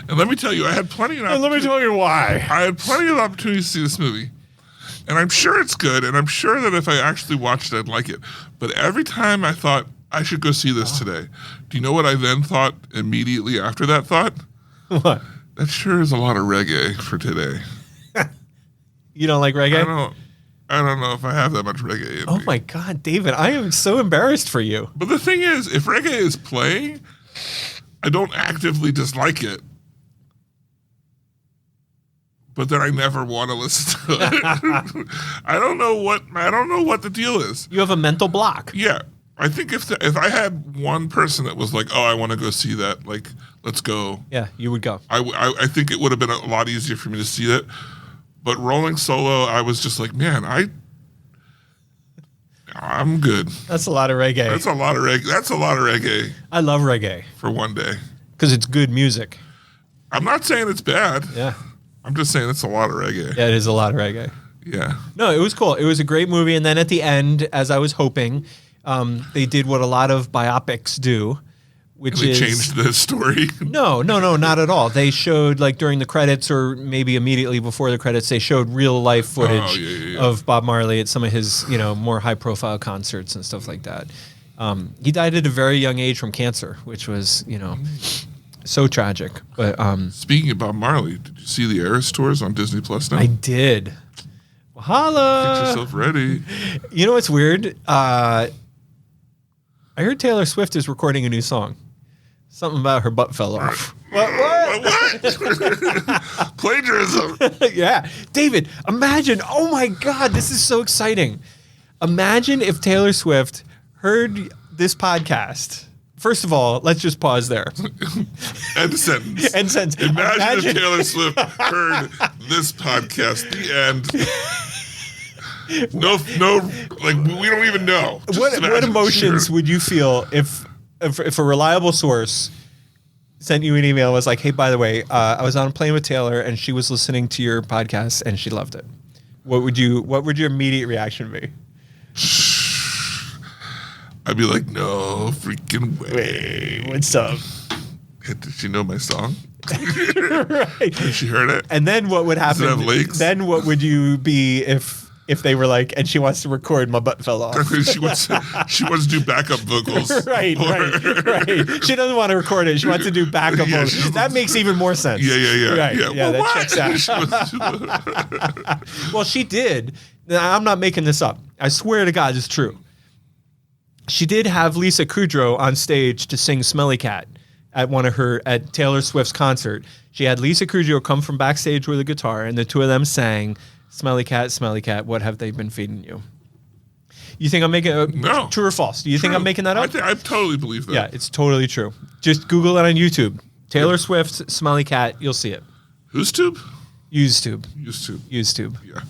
And let me tell you, I had plenty of opportunities. Let me tell you why. I had plenty of opportunities to see this movie. And I'm sure it's good, and I'm sure that if I actually watched it, I'd like it. But every time I thought, I should go see this today. Do you know what I then thought immediately after that thought? What? That sure is a lot of reggae for today. You don't like reggae? I don't know if I have that much reggae in Oh me. my God, David, I am so embarrassed for you. But the thing is, if reggae is playing, I don't actively dislike it. But then I never want to listen to it. I don't know what the deal is. You have a mental block. Yeah. I think if I had one person that was like, oh, I want to go see that, like, let's go. Yeah, you would go. I think it would have been a lot easier for me to see that. But rolling solo, I was just like, man, I'm good. That's a lot of reggae. That's a lot of reggae I love reggae for one day. because it's good music. I'm not saying it's bad. Yeah. I'm just saying it's a lot of reggae. Yeah, it is a lot of reggae. Yeah. No, it was cool. It was a great movie. And then at the end, as I was hoping, they did what a lot of biopics do, which They is changed the story. No, not at all. They showed, like, during the credits or maybe immediately before the credits, they showed real life footage of Bob Marley at some of his, more high profile concerts and stuff like that. He died at a very young age from cancer, which was, so tragic. But Speaking of Bob Marley, did you see the Eras tours on Disney Plus now? I did. Holla. Get yourself ready. You know what's weird? I heard Taylor Swift is recording a new song. Something about her butt fell off. What? Plagiarism. Yeah. David, imagine. Oh my God, this is so exciting. Imagine if Taylor Swift heard this podcast. First of all, let's just pause there. End sentence. End sentence. Imagine if Taylor Swift heard this podcast. The end. No, like we don't even know. Just What imagine. emotions would you feel if a reliable source sent you an email and was like, hey, by the way, I was on a plane with Taylor and she was listening to your podcast and she loved it. What would your immediate reaction be? I'd be like, no freaking way. What's up? Did she know my song? Right. Has she heard it? And then what would happen? Does it have legs? Then what would you be if they were like, and she wants to record My Butt Fell Off? she wants to do backup vocals. Right. She doesn't want to record it. She wants to do backup Yeah, vocals. That makes even more sense. Yeah. Right. Yeah, that well, checks out. Well, she did. Now, I'm not making this up. I swear to God, it's true. She did have Lisa Kudrow on stage to sing Smelly Cat at Taylor Swift's concert. She had Lisa Kudrow come from backstage with a guitar, and the two of them sang Smelly Cat, what have they been feeding you? You think I'm making No. True or false? Do you think I'm making that up? I totally believe that. Yeah, it's totally true. Just Google it on YouTube. Taylor Swift, Smelly Cat, you'll see it. Who's tube? YouTube. YouTube. Yeah.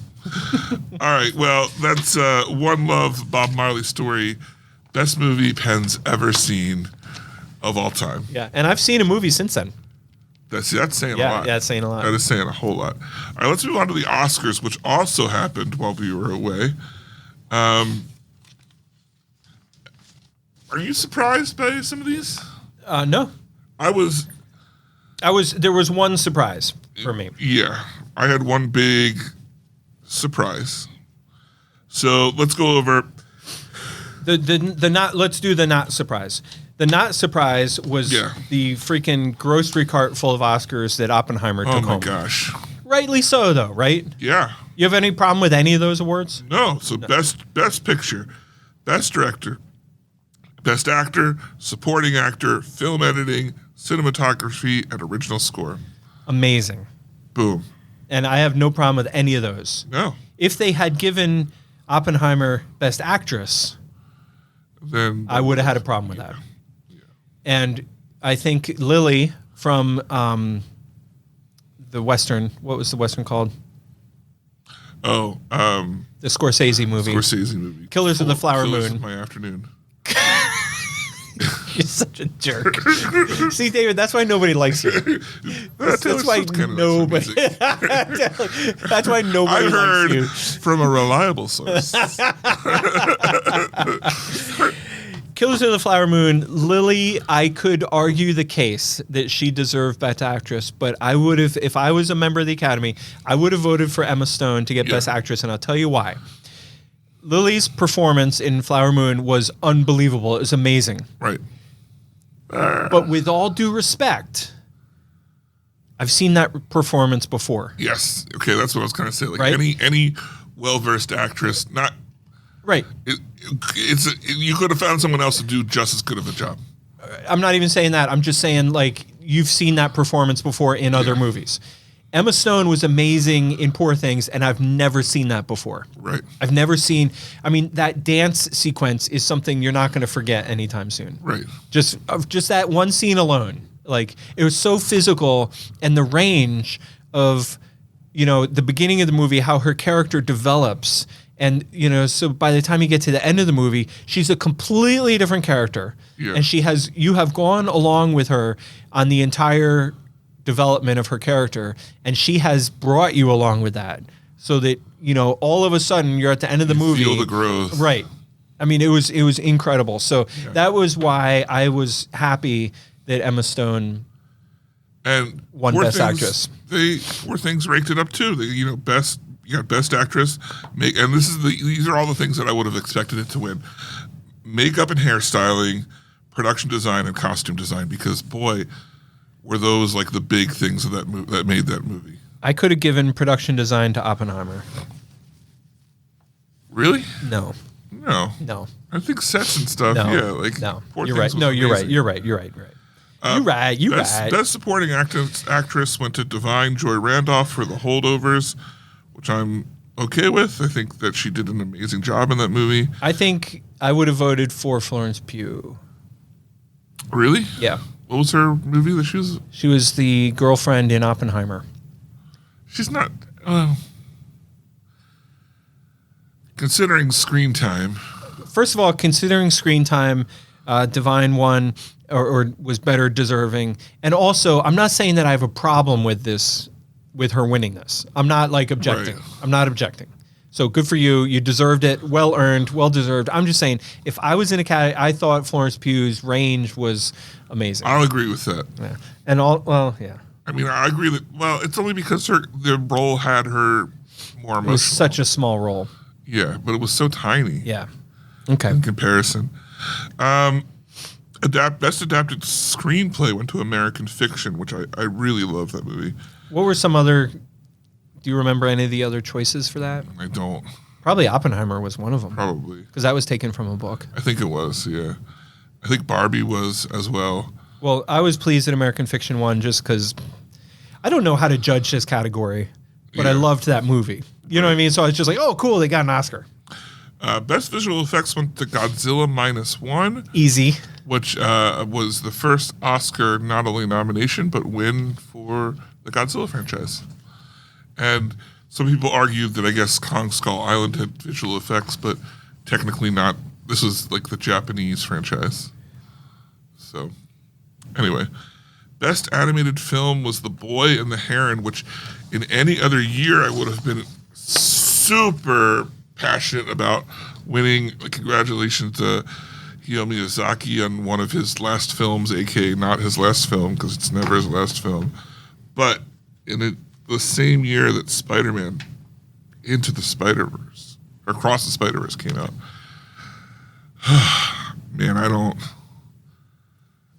All right. Well, that's One Love, Bob Marley story. Best movie Penn's ever seen of all time. Yeah, and I've seen a movie since then. That's saying a Yeah, lot. yeah, it's saying a lot. That is saying a whole lot. All right, let's move on to the Oscars, which also happened while we were away. Are you surprised by some of these? No. I was. There was one surprise for me. Yeah, I had one big surprise. So let's go over. The not. Let's do the not surprise. The not surprise was the freaking grocery cart full of Oscars that Oppenheimer took home. Oh my gosh! Rightly so, though, right? Yeah. You have any problem with any of those awards? No. So best picture, best director, best actor, supporting actor, film editing, cinematography, and original score. Amazing. Boom. And I have no problem with any of those. No. If they had given Oppenheimer best actress, Then I would have had a problem with that. And I think Lily from the Western, what was the Western called? Oh, The Scorsese movie. Scorsese movie. Killers of the Flower Killers Moon. of My afternoon. You're such a jerk. See, David, that's why nobody likes you. That's why nobody. That's why nobody I heard likes you. from a reliable source. Killers of the Flower Moon, Lily, I could argue the case that she deserved Best Actress, but I would have, if I was a member of the Academy, I would have voted for Emma Stone to get Best Actress, and I'll tell you why. Lily's performance in Flower Moon was unbelievable. It was amazing. Right. But with all due respect, I've seen that performance before. Yes. Okay, that's what I was going to say. Like Right? any well-versed actress, not Right. you could have found someone else to do just as good of a job. I'm not even saying that. I'm just saying, like, you've seen that performance before in other movies. Emma Stone was amazing in Poor Things, and I've never seen that before. Right. I've never seen, I mean, that dance sequence is something you're not going to forget anytime soon. Right. Just that one scene alone. Like, it was so physical, and the range of, the beginning of the movie, how her character develops. And, so by the time you get to the end of the movie, she's a completely different character. Yeah. And you have gone along with her on the entire development of her character, and she has brought you along with that. So that, all of a sudden you're at the end of the movie. Feel the growth. Right. I mean, it was incredible. So that was why I was happy that Emma Stone and won Best Actress. Poor Things ranked it up too. Best Actress, and these are all the things that I would have expected it to win: makeup and hairstyling, production design, and costume design. Because boy, were those like the big things of that made that movie. I could have given production design to Oppenheimer. Really? No. No. No. I think sets and stuff. No. Yeah, like No. Poor You're Things right. was No, you're right. amazing. You're right. You're right. You're right. Best supporting actress went to Divine Joy Randolph for The Holdovers, which I'm okay with. I think that she did an amazing job in that movie. I think I would have voted for Florence Pugh. Really? Yeah. What was her movie that she was? She was the girlfriend in Oppenheimer. She's not. Considering screen time. First of all, considering screen time, Divine won or was better deserving. And also, I'm not saying that I have a problem with this, with her winning this. I'm not like objecting. Right. I'm not objecting. So good for you. You deserved it. Well earned. Well deserved. I'm just saying, if I was in a category, I thought Florence Pugh's range was amazing. I'll agree with that. Yeah. And yeah. I mean, I agree that. Well, it's only because the role had her more emotional. It was such a small role. Yeah, but it was so tiny. Yeah. Okay. In comparison. Best adapted screenplay went to American Fiction, which I really love that movie. What were some other? Do you remember any of the other choices for that? I don't. Probably Oppenheimer was one of them. Probably. Because that was taken from a book. I think it was, yeah. I think Barbie was as well. Well, I was pleased that American Fiction won just because I don't know how to judge this category, but I Yeah. loved that movie. You know what I mean? So I was just like, oh, cool, they got an Oscar. Best visual effects went to Godzilla -1, Easy. which was the first Oscar not only nomination, but win for the Godzilla franchise. And some people argued that I guess Kong Skull Island had visual effects, but technically not. This was like the Japanese franchise. So, anyway. Best animated film was The Boy and the Heron, which in any other year I would have been super passionate about winning. Congratulations to Hayao Miyazaki on one of his last films, aka not his last film, because it's never his last film. But in the same year that Spider-Man Into the Spider-Verse, or Across the Spider-Verse came out, man, I don't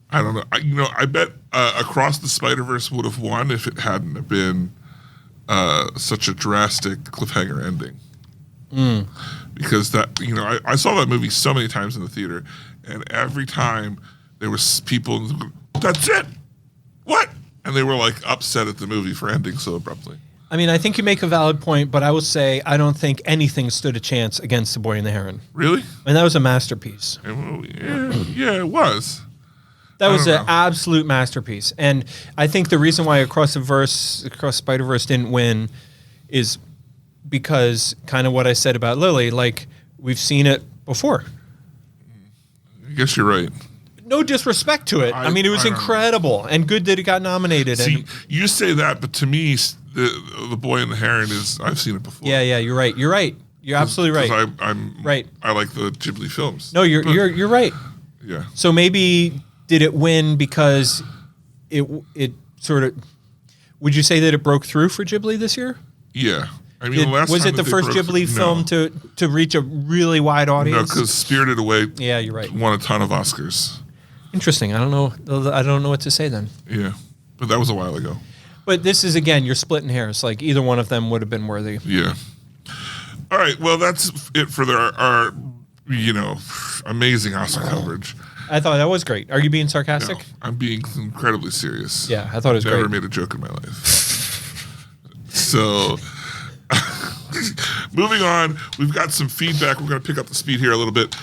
know. I bet Across the Spider-Verse would have won if it hadn't have been such a drastic cliffhanger ending. Because that, I saw that movie so many times in the theater, and every time there was people, that's it. What? And they were like upset at the movie for ending so abruptly. I mean, I think you make a valid point, but I will say I don't think anything stood a chance against The Boy and the Heron. Really? And that was a masterpiece. Yeah, it was. That was don't an know. absolute masterpiece. And I think the reason why Across Spider-Verse didn't win is because kind of what I said about Lily, like we've seen it before. I guess you're right. No disrespect to it. I mean, it was I don't know. incredible and good that it got nominated. See, And you say that, but to me, the Boy and the Heron is, I've seen it before. yeah, you're right. You're right. You're absolutely right. 'Cause I'm Right. I like the Ghibli films. No, you're right. Yeah. So maybe did it win because it sort of? Would you say that it broke through for Ghibli this year? Yeah. I mean, the last Was time it the that they first broke- Ghibli film to reach a really wide No, audience? because Spirited Away Yeah, you're right. won a ton of Oscars. Interesting. I don't know what to say then. Yeah. But that was a while ago. But this is, again, you're splitting hairs. Like either one of them would have been worthy. Yeah. All right. Well, that's it for our amazing Oscar coverage. I thought that was great. Are you being No, sarcastic? I'm being incredibly serious. Yeah, I thought it was Never great. made a joke in my life. So, moving on, we've got some feedback. We're going to pick up the speed here a little bit.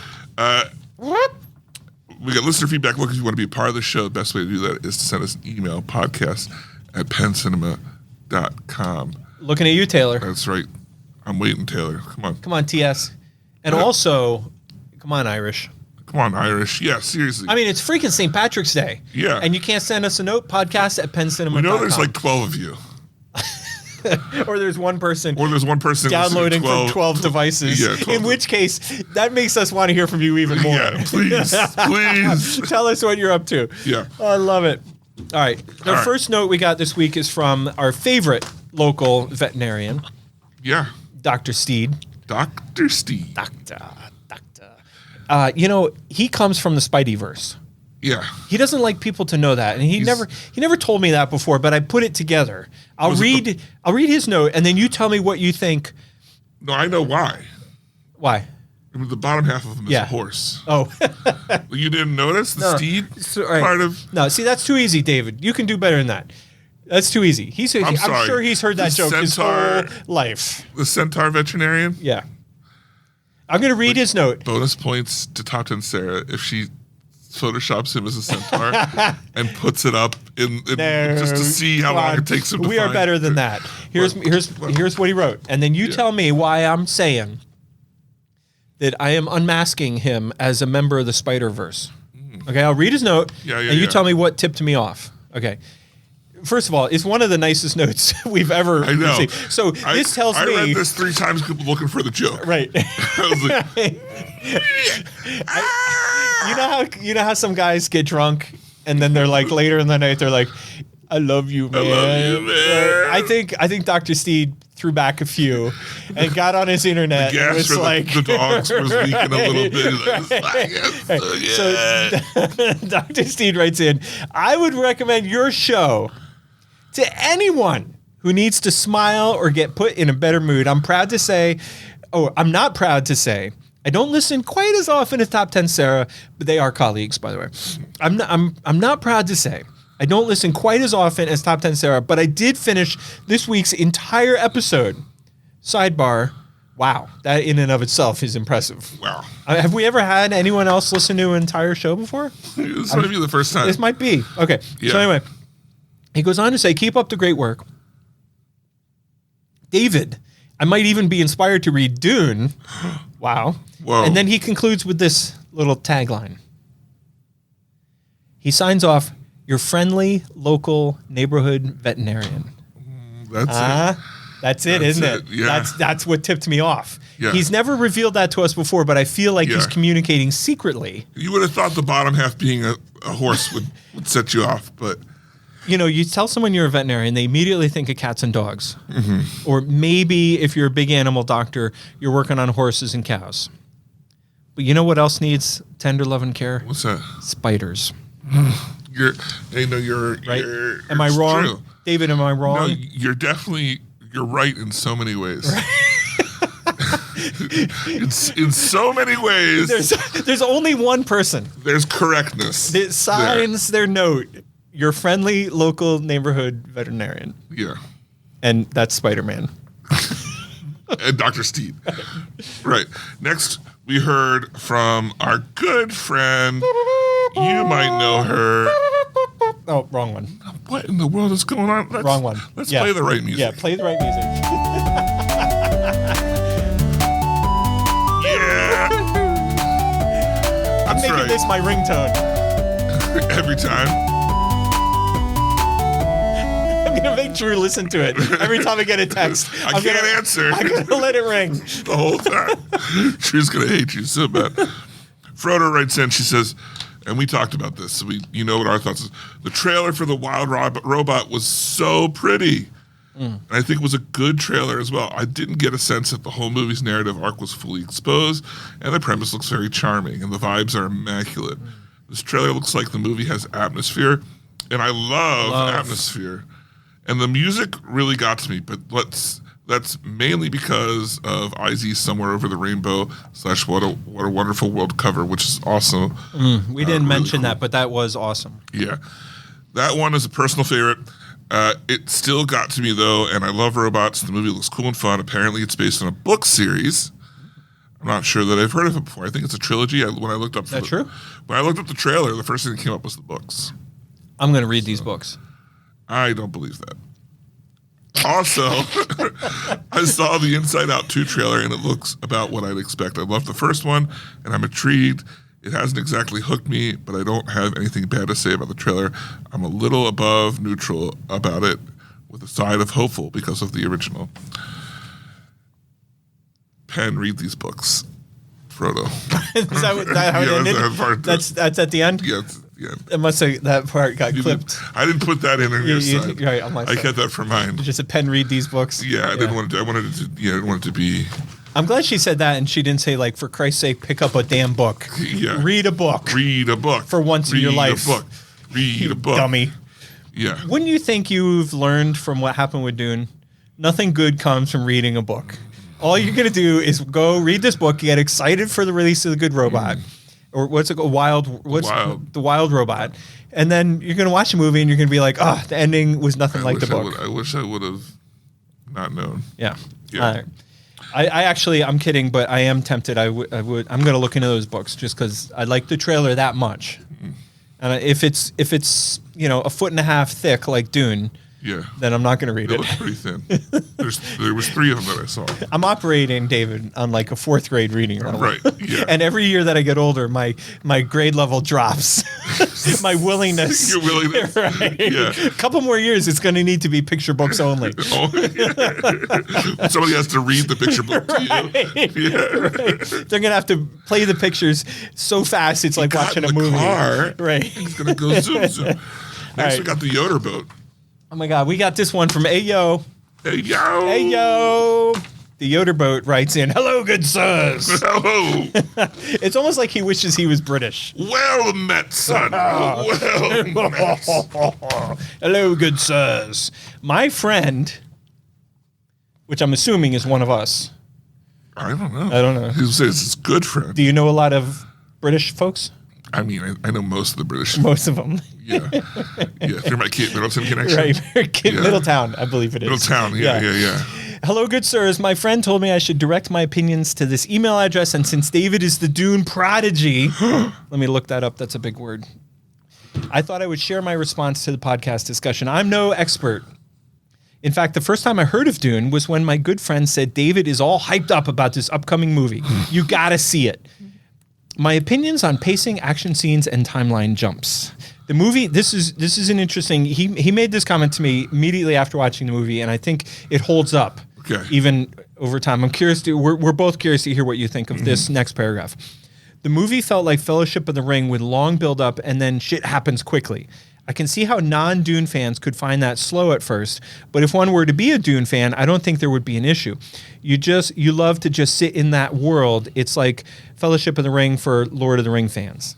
We got listener feedback. Look, if you want to be a part of the show, the best way to do that is to send us an email, podcast@penncinema.com. Looking at you, Taylor. That's right. I'm waiting, Taylor. Come on. Come on, TS. And also, come on, Irish. Come on, Irish. Yeah, seriously. I mean, it's freaking St. Patrick's Day. Yeah. And you can't send us a note, podcast@penncinema.com. we know there's like 12 of you. Or there's one person Or there's one person downloading listening from 12 devices. Yeah, 12. In which case, that makes us want to hear from you even more. Yeah, please. Please. Tell us what you're up to. Yeah. Oh, I love it. All right. The All right. first note we got this week is from our favorite local veterinarian, Yeah. Dr. Steed. Dr. Steve. Doctor. He comes from the Spideyverse. Yeah. He doesn't like people to know that, and he never told me that before. But I put it together. I'll read his note, and then you tell me what you think. No, I know why. Why? I mean, the bottom half of him is Yeah. a horse. Oh. You didn't notice the No. steed So, all right. part of? No, see, that's too easy, David. You can do better than that. That's too easy. I'm sorry. sure he's heard that The joke his centaur- whole life. The centaur veterinarian? Yeah. I'm going to read his note. Bonus points to Top 10 Sarah if she photoshops him as a centaur and puts it up in No, just to see how come long on. it takes him to We are find better than it. that. Here's what he wrote. And then you tell me why I'm saying that I am unmasking him as a member of the Spider-Verse. Okay, I'll read his note, Yeah, and you yeah. tell me what tipped me off. Okay. First of all, it's one of the nicest notes we've ever I know. received. So this tells I me... read this 3 times looking for the joke. Right. I was like, You know how some guys get drunk and then they're like later in the night they're like, I love you, man. love you, man. I think Dr. Steed threw back a few and got on his internet and gas was for like the dogs was leaking a little bit. So Dr. Steed writes in, I would recommend your show to anyone who needs to smile or get put in a better mood. I'm not proud to say, I don't listen quite as often as Top 10 Sarah, but they are colleagues, by the way. I'm not proud to say I don't listen quite as often as Top 10 Sarah, but I did finish this week's entire episode. Sidebar. Wow, that in and of itself is impressive. Wow. Have we ever had anyone else listen to an entire show before? This might be the first time. This might be. Okay. Yeah. So anyway, he goes on to say, keep up the great work. David, I might even be inspired to read Dune. Wow. Whoa. And then he concludes with this little tagline. He signs off, your friendly local neighborhood veterinarian. That's it. That's it, That's isn't it, it? yeah. That's what tipped me off. Yeah. He's never revealed that to us before, but I feel like he's Yeah. communicating secretly. You would have thought the bottom half being a horse would set you off, but You know, you tell someone you're a veterinarian, they immediately think of cats and dogs. Mm-hmm. Or maybe if you're a big animal doctor, you're working on horses and cows. But you know what else needs tender love and care? what's that? Spiders. You're Right? you're Am I it's wrong? true. David, am I No, wrong? you're right in so many ways. in so many ways, There's only one person there's correctness. that signs their note, your friendly local neighborhood veterinarian. There. Yeah. And that's Spider-Man. And Dr. Steed. Right. Next, we heard from our good friend. You might know her. Oh, wrong one. What in the world is going on? Wrong one. Let's Yeah. play the right music. Yeah, play the right music. Yeah. I'm That's making right. this my ringtone. Every time. I'm gonna make Drew listen to it every time I get a text. I can't answer I'm gonna let it ring. the whole time. She's gonna hate you so bad. Frodo writes in. She says, and we talked about this. So you know what our thoughts is. The trailer for the Wild Robot was so pretty. And I think it was a good trailer as well. I didn't get a sense that the whole movie's narrative arc was fully exposed, and the premise looks very charming, and the vibes are immaculate. This trailer looks like the movie has atmosphere, and I love atmosphere. And the music really got to me, but that's mainly because of IZ's Somewhere Over the Rainbow / What a Wonderful World cover, which is awesome. We didn't really mention cool. that, but that was awesome. Yeah. That one is a personal favorite. It still got to me, though, and I love robots. The movie looks cool and fun. Apparently, it's based on a book series. I'm not sure that I've heard of it before. I think it's a trilogy. When I looked up That true? When I looked up the trailer, the first thing that came up was the books. I'm gonna read these books. I don't believe that. Also, I saw the Inside Out 2 trailer, and it looks about what I'd expect. I loved the first one, and I'm intrigued. It hasn't exactly hooked me, but I don't have anything bad to say about the trailer. I'm a little above neutral about it, with a side of hopeful because of the original. Penn, read these books. Frodo. Is that how it Yeah, ended? that part- That's at the end. Yeah, It must say that part got You clipped. didn't- I didn't put that in on your side. Right on my I side. kept that for mine. Just a pen read these books. Yeah, I didn't want to. I wanted it to. Yeah, I didn't want it to be. I'm glad she said that, and she didn't say like, for Christ's sake, pick up a damn book. Yeah. Read a book. Read a book For once in your life. Read a book. Read a book. Dummy. Yeah. Wouldn't you think you've learned from what happened with Dune? Nothing good comes from reading a book. All you're gonna do is go read this book, get excited for the release of The Good Robot, or what's it called? The Wild Robot, and then you're gonna watch the movie and you're gonna be like, oh, the ending was nothing like the book. I wish I would have not known. Yeah. Yeah. All right. I actually, I'm kidding, but I am tempted. I'm going to look into those books just because I like the trailer that much. And if it's a foot and a half thick like Dune, then I'm not going to read it. It was pretty thin. There was 3 of them that I saw. I'm operating, David, on like a 4th grade reading level. Right. Yeah. And every year that I get older, my grade level drops. My willingness. Your willingness. Right. Yeah. A couple more years, it's going to need to be picture books only. Somebody has to read the picture book to you. Right. They're going to have to play the pictures so fast, it's like watching a movie. Car. Right. He's going to go zoom, zoom. Next, we got the Yoder boat. Oh my God, we got this one from Ayo. Ayo. Ayo. The Yoder boat writes in, hello, good sirs. Hello. It's almost like he wishes he was British. Well met, son. Well met. Hello, good sirs. My friend, which I'm assuming is one of us. I don't know. I don't know. He says it's good friend. Do you know a lot of British folks? I mean, I know most of the British. Most of them. Yeah. Through my Kate Middlton connection. Right. Middletown, I believe it is. Middletown, yeah. Hello, good sirs. My friend told me I should direct my opinions to this email address, and since David is the Dune prodigy, let me look that up. That's a big word. I thought I would share my response to the podcast discussion. I'm no expert. In fact, the first time I heard of Dune was when my good friend said, David is all hyped up about this upcoming movie. You gotta see it. My opinions on pacing, action scenes, and timeline jumps. The movie, this is an interesting, he made this comment to me immediately after watching the movie, and I think it holds up even over time. I'm curious, we're both curious to hear what you think of this next paragraph. The movie felt like Fellowship of the Ring with long build-up and then shit happens quickly. I can see how non-Dune fans could find that slow at first, but if one were to be a Dune fan, I don't think there would be an issue. You love to just sit in that world. It's like Fellowship of the Ring for Lord of the Ring fans.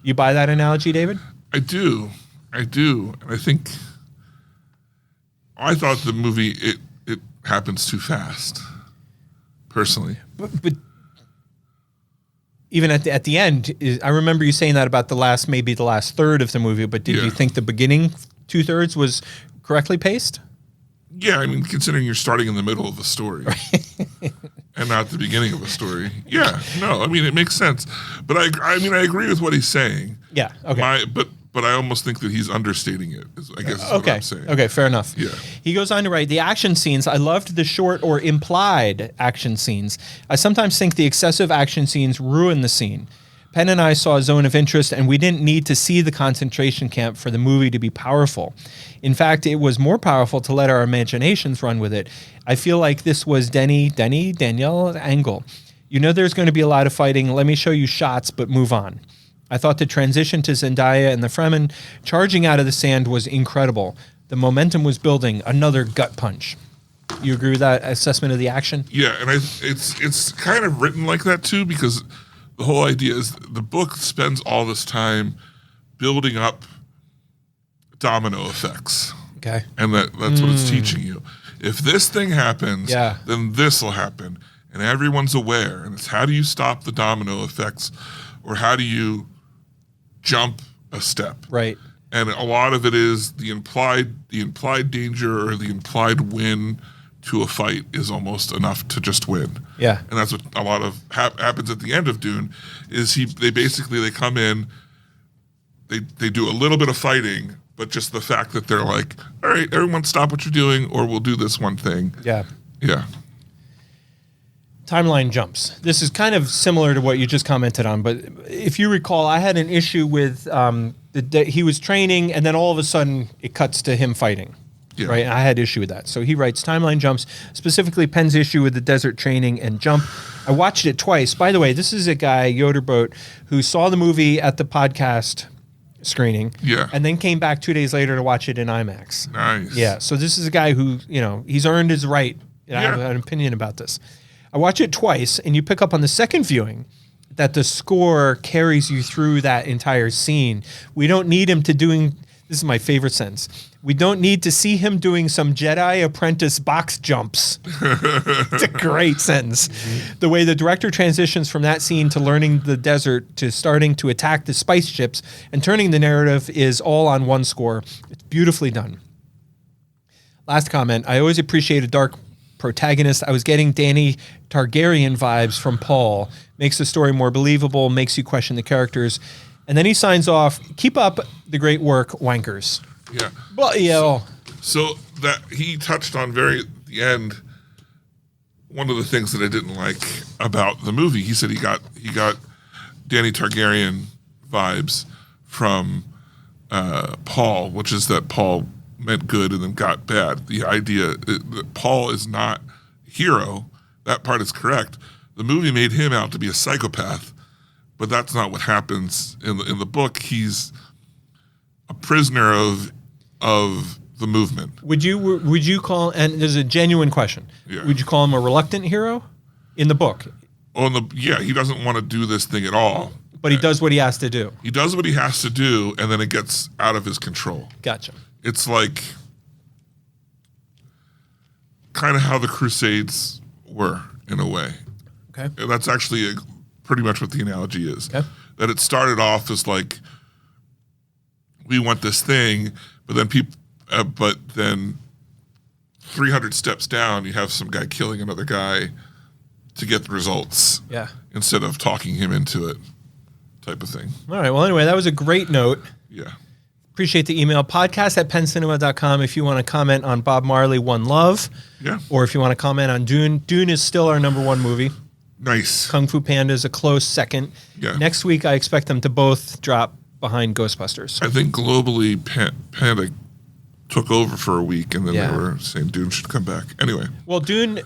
You buy that analogy, David? I do. And I think I thought the movie it happens too fast. Personally. But even at the end, I remember you saying that about the last third of the movie, but did you think the beginning 2/3 was correctly paced? Yeah, I mean, considering you're starting in the middle of the story and not the beginning of a story. Yeah, no, I mean, it makes sense. But I agree with what he's saying. Yeah, okay. But I almost think that he's understating it, I guess is what I'm saying. Okay, fair enough. Yeah. He goes on to write, the action scenes, I loved the short or implied action scenes. I sometimes think the excessive action scenes ruin the scene. Penn and I saw Zone of Interest, and we didn't need to see the concentration camp for the movie to be powerful. In fact, it was more powerful to let our imaginations run with it. I feel like this was Danielle angle. You know there's going to be a lot of fighting. Let me show you shots, but move on. I thought the transition to Zendaya and the Fremen charging out of the sand was incredible. The momentum was building. Another gut punch. You agree with that assessment of the action? Yeah, and it's kind of written like that too, because the whole idea is the book spends all this time building up domino effects. Okay. And that's what it's teaching you. If this thing happens, then this will happen. And everyone's aware. And it's how do you stop the domino effects, or how do you jump a step? Right. And a lot of it is the implied danger or the implied win to a fight is almost enough to just win. Yeah. And that's what a lot of happens at the end of Dune is they come in, they do a little bit of fighting, but just the fact that they're like, all right, everyone stop what you're doing or we'll do this one thing. Yeah. Yeah. Timeline jumps. This is kind of similar to what you just commented on, but if you recall, I had an issue with he was training and then all of a sudden it cuts to him fighting. Yeah. Right, and I had issue with that. So he writes timeline jumps, specifically Penn's issue with the desert training and jump. I watched it twice. By the way, this is a guy, Yoderboat, who saw the movie at the podcast screening, and then came back 2 days later to watch it in IMAX. Nice. Yeah, so this is a guy who, he's earned his right. I have an opinion about this. I watch it twice, and you pick up on the second viewing that the score carries you through that entire scene. We don't need him to This is my favorite sentence. We don't need to see him doing some Jedi apprentice box jumps. It's a great sentence. The way the director transitions from that scene to learning the desert to starting to attack the spice ships and turning the narrative is all on one score. It's beautifully done. Last comment. I always appreciate a dark protagonist. I was getting Dany Targaryen vibes from Paul. Makes the story more believable, makes you question the characters. And then he signs off, keep up the great work, wankers. Yeah. Well, yeah. So that he touched on the end, one of the things that I didn't like about the movie. He said he got Dany Targaryen vibes from Paul, which is that Paul meant good and then got bad. The idea that Paul is not a hero, that part is correct. The movie made him out to be a psychopath, but that's not what happens in the book. He's a prisoner of the movement. Would you call, and there's a genuine question, would you call him a reluctant hero in the book? He doesn't want to do this thing at all. But he does what he has to do. He does what he has to do, and then it gets out of his control. Gotcha. It's like kind of how the Crusades were, in a way. Okay. And that's actually pretty much what the analogy is. Okay. That it started off as like, we want this thing, but then 300 steps down, you have some guy killing another guy to get the results. Yeah. Instead of talking him into it, type of thing. All right. Well, anyway, that was a great note. Yeah. Appreciate the email. podcast@penncinema.com if you want to comment on Bob Marley, One Love. Yeah. Or if you want to comment on Dune. Dune is still our number one movie. Nice. Kung Fu Panda is a close second. Yeah. Next week, I expect them to both drop behind Ghostbusters. I think globally, Panda took over for a week, and then Yeah. they were saying Dune should come back. Anyway. Well, Dune,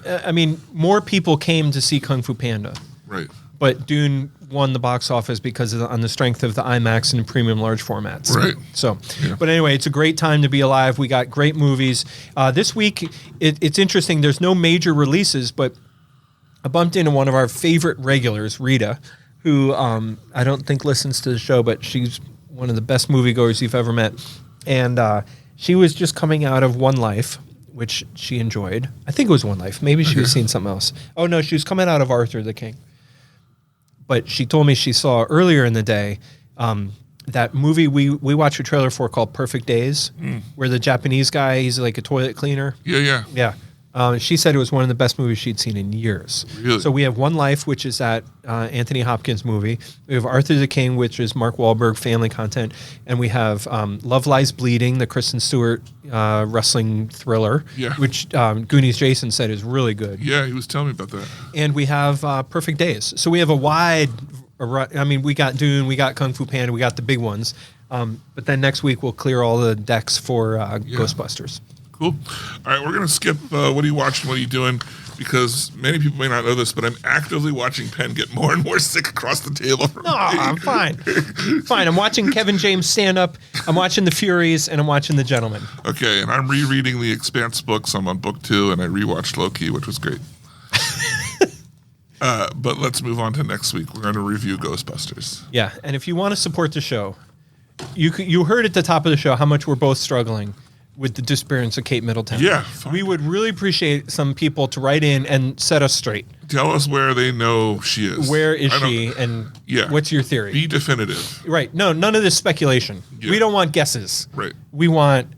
more people came to see Kung Fu Panda. Right. But Dune won the box office because on the strength of the IMAX and premium large formats. Right. So, Yeah. But anyway, it's a great time to be alive. We got great movies. This week, it's interesting. There's no major releases, but I bumped into one of our favorite regulars, Rita, who I don't think listens to the show, but she's one of the best moviegoers you've ever met. And she was just coming out of One Life, which she enjoyed. I think it was One Life. Maybe she was seeing something else. Oh, no, she was coming out of Arthur the King. But she told me she saw earlier in the day that movie we watched a trailer for called Perfect Days, where the Japanese guy, he's like a toilet cleaner. Yeah. Yeah. She said it was one of the best movies she'd seen in years. Really? So we have One Life, which is that Anthony Hopkins movie. We have Arthur the King, which is Mark Wahlberg family content. And we have Love Lies Bleeding, the Kristen Stewart wrestling thriller, which Goonies Jason said is really good. Yeah, he was telling me about that. And we have Perfect Days. So we have a wide, we got Dune, we got Kung Fu Panda, we got the big ones. But then next week we'll clear all the decks for Ghostbusters. Cool. All right, we're going to skip what are you watching, what are you doing, because many people may not know this, but I'm actively watching Penn get more and more sick across the table. No, I'm fine. Fine. I'm watching Kevin James stand up. I'm watching The Furies, and I'm watching The Gentleman. Okay, and I'm rereading the Expanse books. I'm on book 2, and I rewatched Loki, which was great. But let's move on to next week. We're going to review Ghostbusters. Yeah, and if you want to support the show, you heard at the top of the show how much we're both struggling with the disappearance of Kate Middleton. Yeah. We would really appreciate some people to write in and set us straight. Tell us where they know she is. Where is she, and what's your theory? Be definitive. Right. No, none of this speculation. Yeah. We don't want guesses. Right. We want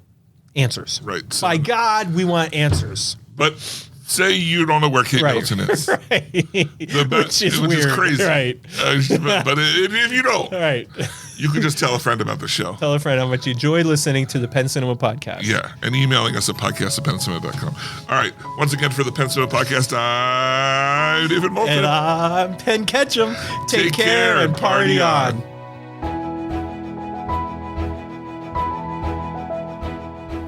answers. Right. By God, we want answers. But say you don't know where Kate Middleton is. Right. Which is which weird. is crazy. Right. But if you don't, right. you can just tell a friend about the show. Tell a friend how much you enjoy listening to the Penn Cinema Podcast. Yeah, and emailing us at podcast@penncinema.com. All right, once again for the Penn Cinema Podcast, I'm David Moulton. And I'm Penn Ketchum. Take care and party on.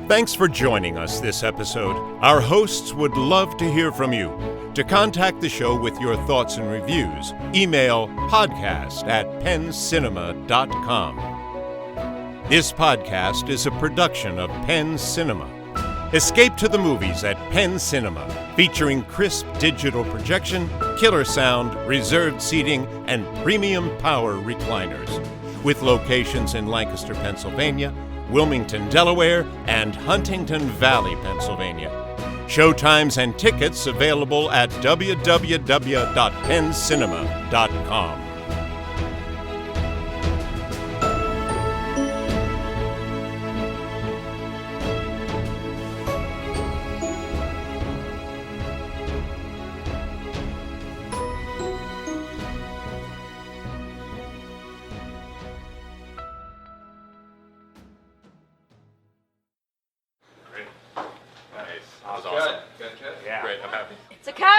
Thanks for joining us this episode. Our hosts would love to hear from you. To contact the show with your thoughts and reviews, email podcast@penncinema.com. This podcast is a production of Penn Cinema. Escape to the movies at Penn Cinema, featuring crisp digital projection, killer sound, reserved seating, and premium power recliners. With locations in Lancaster, Pennsylvania, Wilmington, Delaware, and Huntington Valley, Pennsylvania. Showtimes and tickets available at www.penncinema.com. Great. Nice. That was Good. awesome. Good. Yeah. Great. I'm happy. It's a cat.